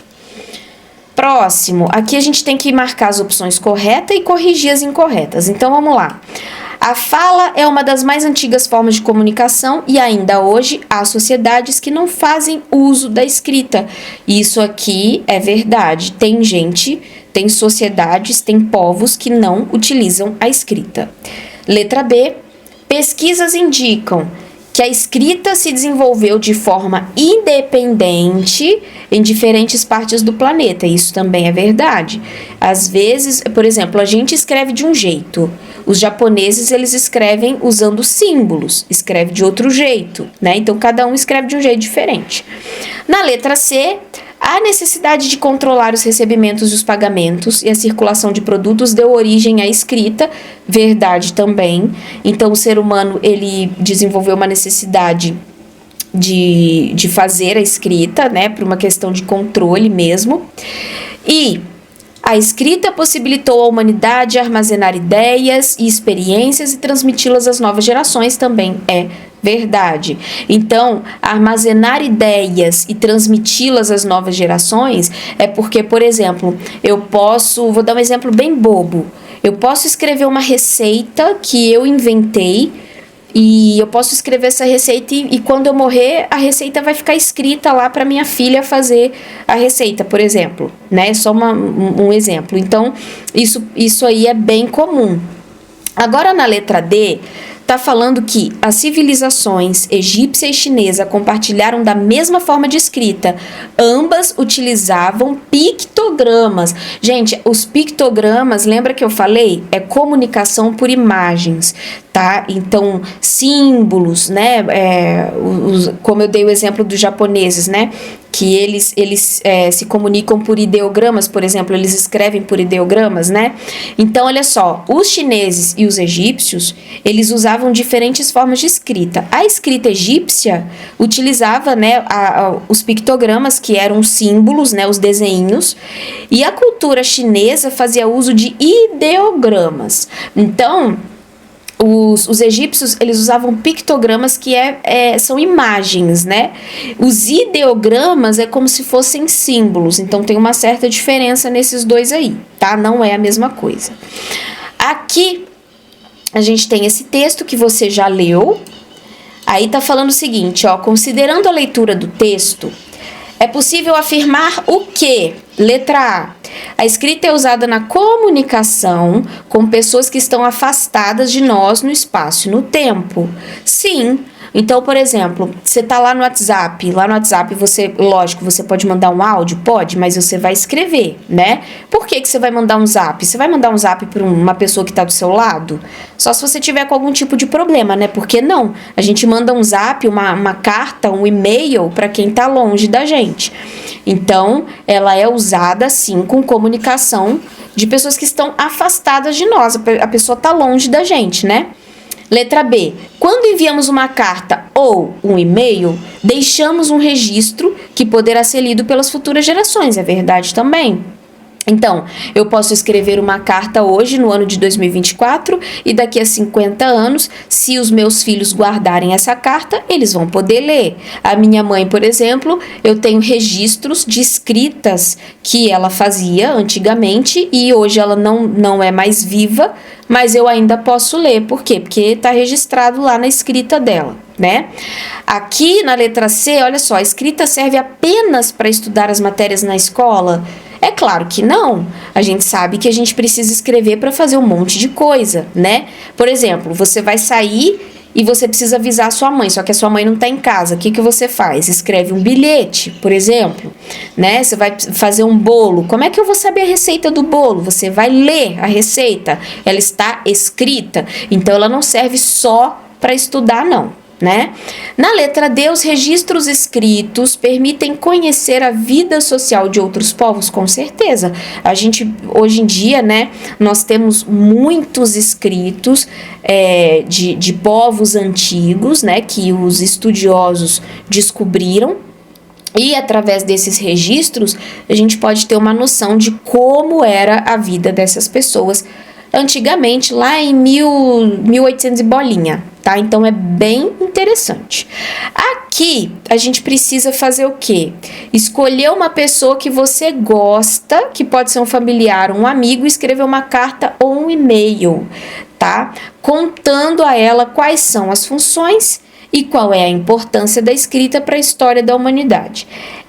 Próximo, aqui a gente tem que marcar as opções corretas e corrigir as incorretas. Então vamos lá. A fala é uma das mais antigas formas de comunicação e ainda hoje há sociedades que não fazem uso da escrita. Isso aqui é verdade. Tem sociedades, tem povos que não utilizam a escrita. Letra B. Pesquisas indicam que a escrita se desenvolveu de forma independente em diferentes partes do planeta. Isso também é verdade. Às vezes, por exemplo, a gente escreve de um jeito. Os japoneses, eles escrevem usando símbolos, escreve de outro jeito, né? Então, cada um escreve de um jeito diferente. Na letra C, a necessidade de controlar os recebimentos e os pagamentos e a circulação de produtos deu origem à escrita, verdade também. Então, o ser humano, ele desenvolveu uma necessidade de fazer a escrita, né, por uma questão de controle mesmo. E a escrita possibilitou à humanidade armazenar ideias e experiências e transmiti-las às novas gerações, também é verdade. Então, armazenar ideias e transmiti-las às novas gerações é porque, por exemplo, vou dar um exemplo bem bobo, eu posso escrever uma receita que eu inventei e eu posso escrever essa receita e quando eu morrer, a receita vai ficar escrita lá para minha filha fazer a receita, por exemplo, né? Só um exemplo. Então, isso aí é bem comum. Agora, na letra D, está falando que as civilizações egípcia e chinesa compartilharam da mesma forma de escrita. Ambas utilizavam pictogramas. Gente, os pictogramas, lembra que eu falei? É comunicação por imagens, tá? Então, símbolos, né? Como eu dei o exemplo dos japoneses, né? Que eles se comunicam por ideogramas, por exemplo, eles escrevem por ideogramas, né? Então, olha só, os chineses e os egípcios, eles usavam diferentes formas de escrita. A escrita egípcia utilizava, né, os pictogramas, que eram símbolos, né, os desenhos, e a cultura chinesa fazia uso de ideogramas. Então, os egípcios, eles usavam pictogramas que são imagens, né? Os ideogramas é como se fossem símbolos, então tem uma certa diferença nesses dois aí, tá? Não é a mesma coisa. Aqui, a gente tem esse texto que você já leu, aí tá falando o seguinte, ó, considerando a leitura do texto, é possível afirmar o quê? Letra A escrita é usada na comunicação com pessoas que estão afastadas de nós no espaço e no tempo. Sim. Então, por exemplo, você tá lá no WhatsApp, você, lógico, você pode mandar um áudio? Pode, mas você vai escrever, né? Por que você vai mandar um zap? Você vai mandar um zap para uma pessoa que tá do seu lado? Só se você tiver com algum tipo de problema, né? Porque não, a gente manda um zap, uma carta, um e-mail para quem tá longe da gente. Então, ela é usada, sim, com comunicação de pessoas que estão afastadas de nós, a pessoa tá longe da gente, né? Letra B. Quando enviamos uma carta ou um e-mail, deixamos um registro que poderá ser lido pelas futuras gerações. É verdade também. Então, eu posso escrever uma carta hoje, no ano de 2024, e daqui a 50 anos, se os meus filhos guardarem essa carta, eles vão poder ler. A minha mãe, por exemplo, eu tenho registros de escritas que ela fazia antigamente e hoje ela não é mais viva, mas eu ainda posso ler. Por quê? Porque está registrado lá na escrita dela, né? Aqui na letra C, olha só, a escrita serve apenas para estudar as matérias na escola? É claro que não. A gente sabe que a gente precisa escrever para fazer um monte de coisa, né? Por exemplo, você vai sair e você precisa avisar a sua mãe, só que a sua mãe não está em casa. O que você faz? Escreve um bilhete, por exemplo, né? Você vai fazer um bolo. Como é que eu vou saber a receita do bolo? Você vai ler a receita. Ela está escrita. Então, ela não serve só para estudar, não. Né? Na letra D, os registros escritos permitem conhecer a vida social de outros povos, com certeza. A gente, hoje em dia, né, nós temos muitos escritos de povos antigos, né, que os estudiosos descobriram. E através desses registros, a gente pode ter uma noção de como era a vida dessas pessoas antigamente, lá em 1800 e bolinha, tá? Então, é bem interessante. Aqui, a gente precisa fazer o quê? Escolher uma pessoa que você gosta, que pode ser um familiar, um amigo, e escrever uma carta ou um e-mail, tá? Contando a ela quais são as funções e qual é a importância da escrita para a história da humanidade.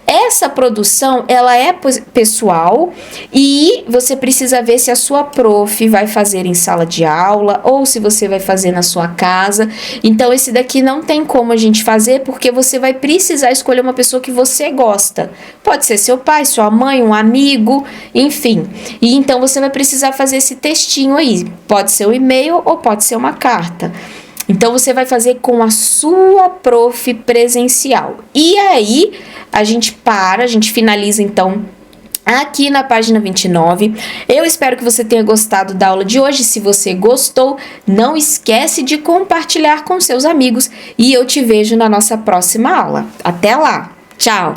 Essa produção, ela é pessoal e você precisa ver se a sua prof vai fazer em sala de aula ou se você vai fazer na sua casa. Então, esse daqui não tem como a gente fazer porque você vai precisar escolher uma pessoa que você gosta. Pode ser seu pai, sua mãe, um amigo, enfim. E então, você vai precisar fazer esse textinho aí. Pode ser um e-mail ou pode ser uma carta. Então, você vai fazer com a sua prof presencial. E aí, a gente finaliza, então, aqui na página 29. Eu espero que você tenha gostado da aula de hoje. Se você gostou, não esquece de compartilhar com seus amigos. E eu te vejo na nossa próxima aula. Até lá! Tchau!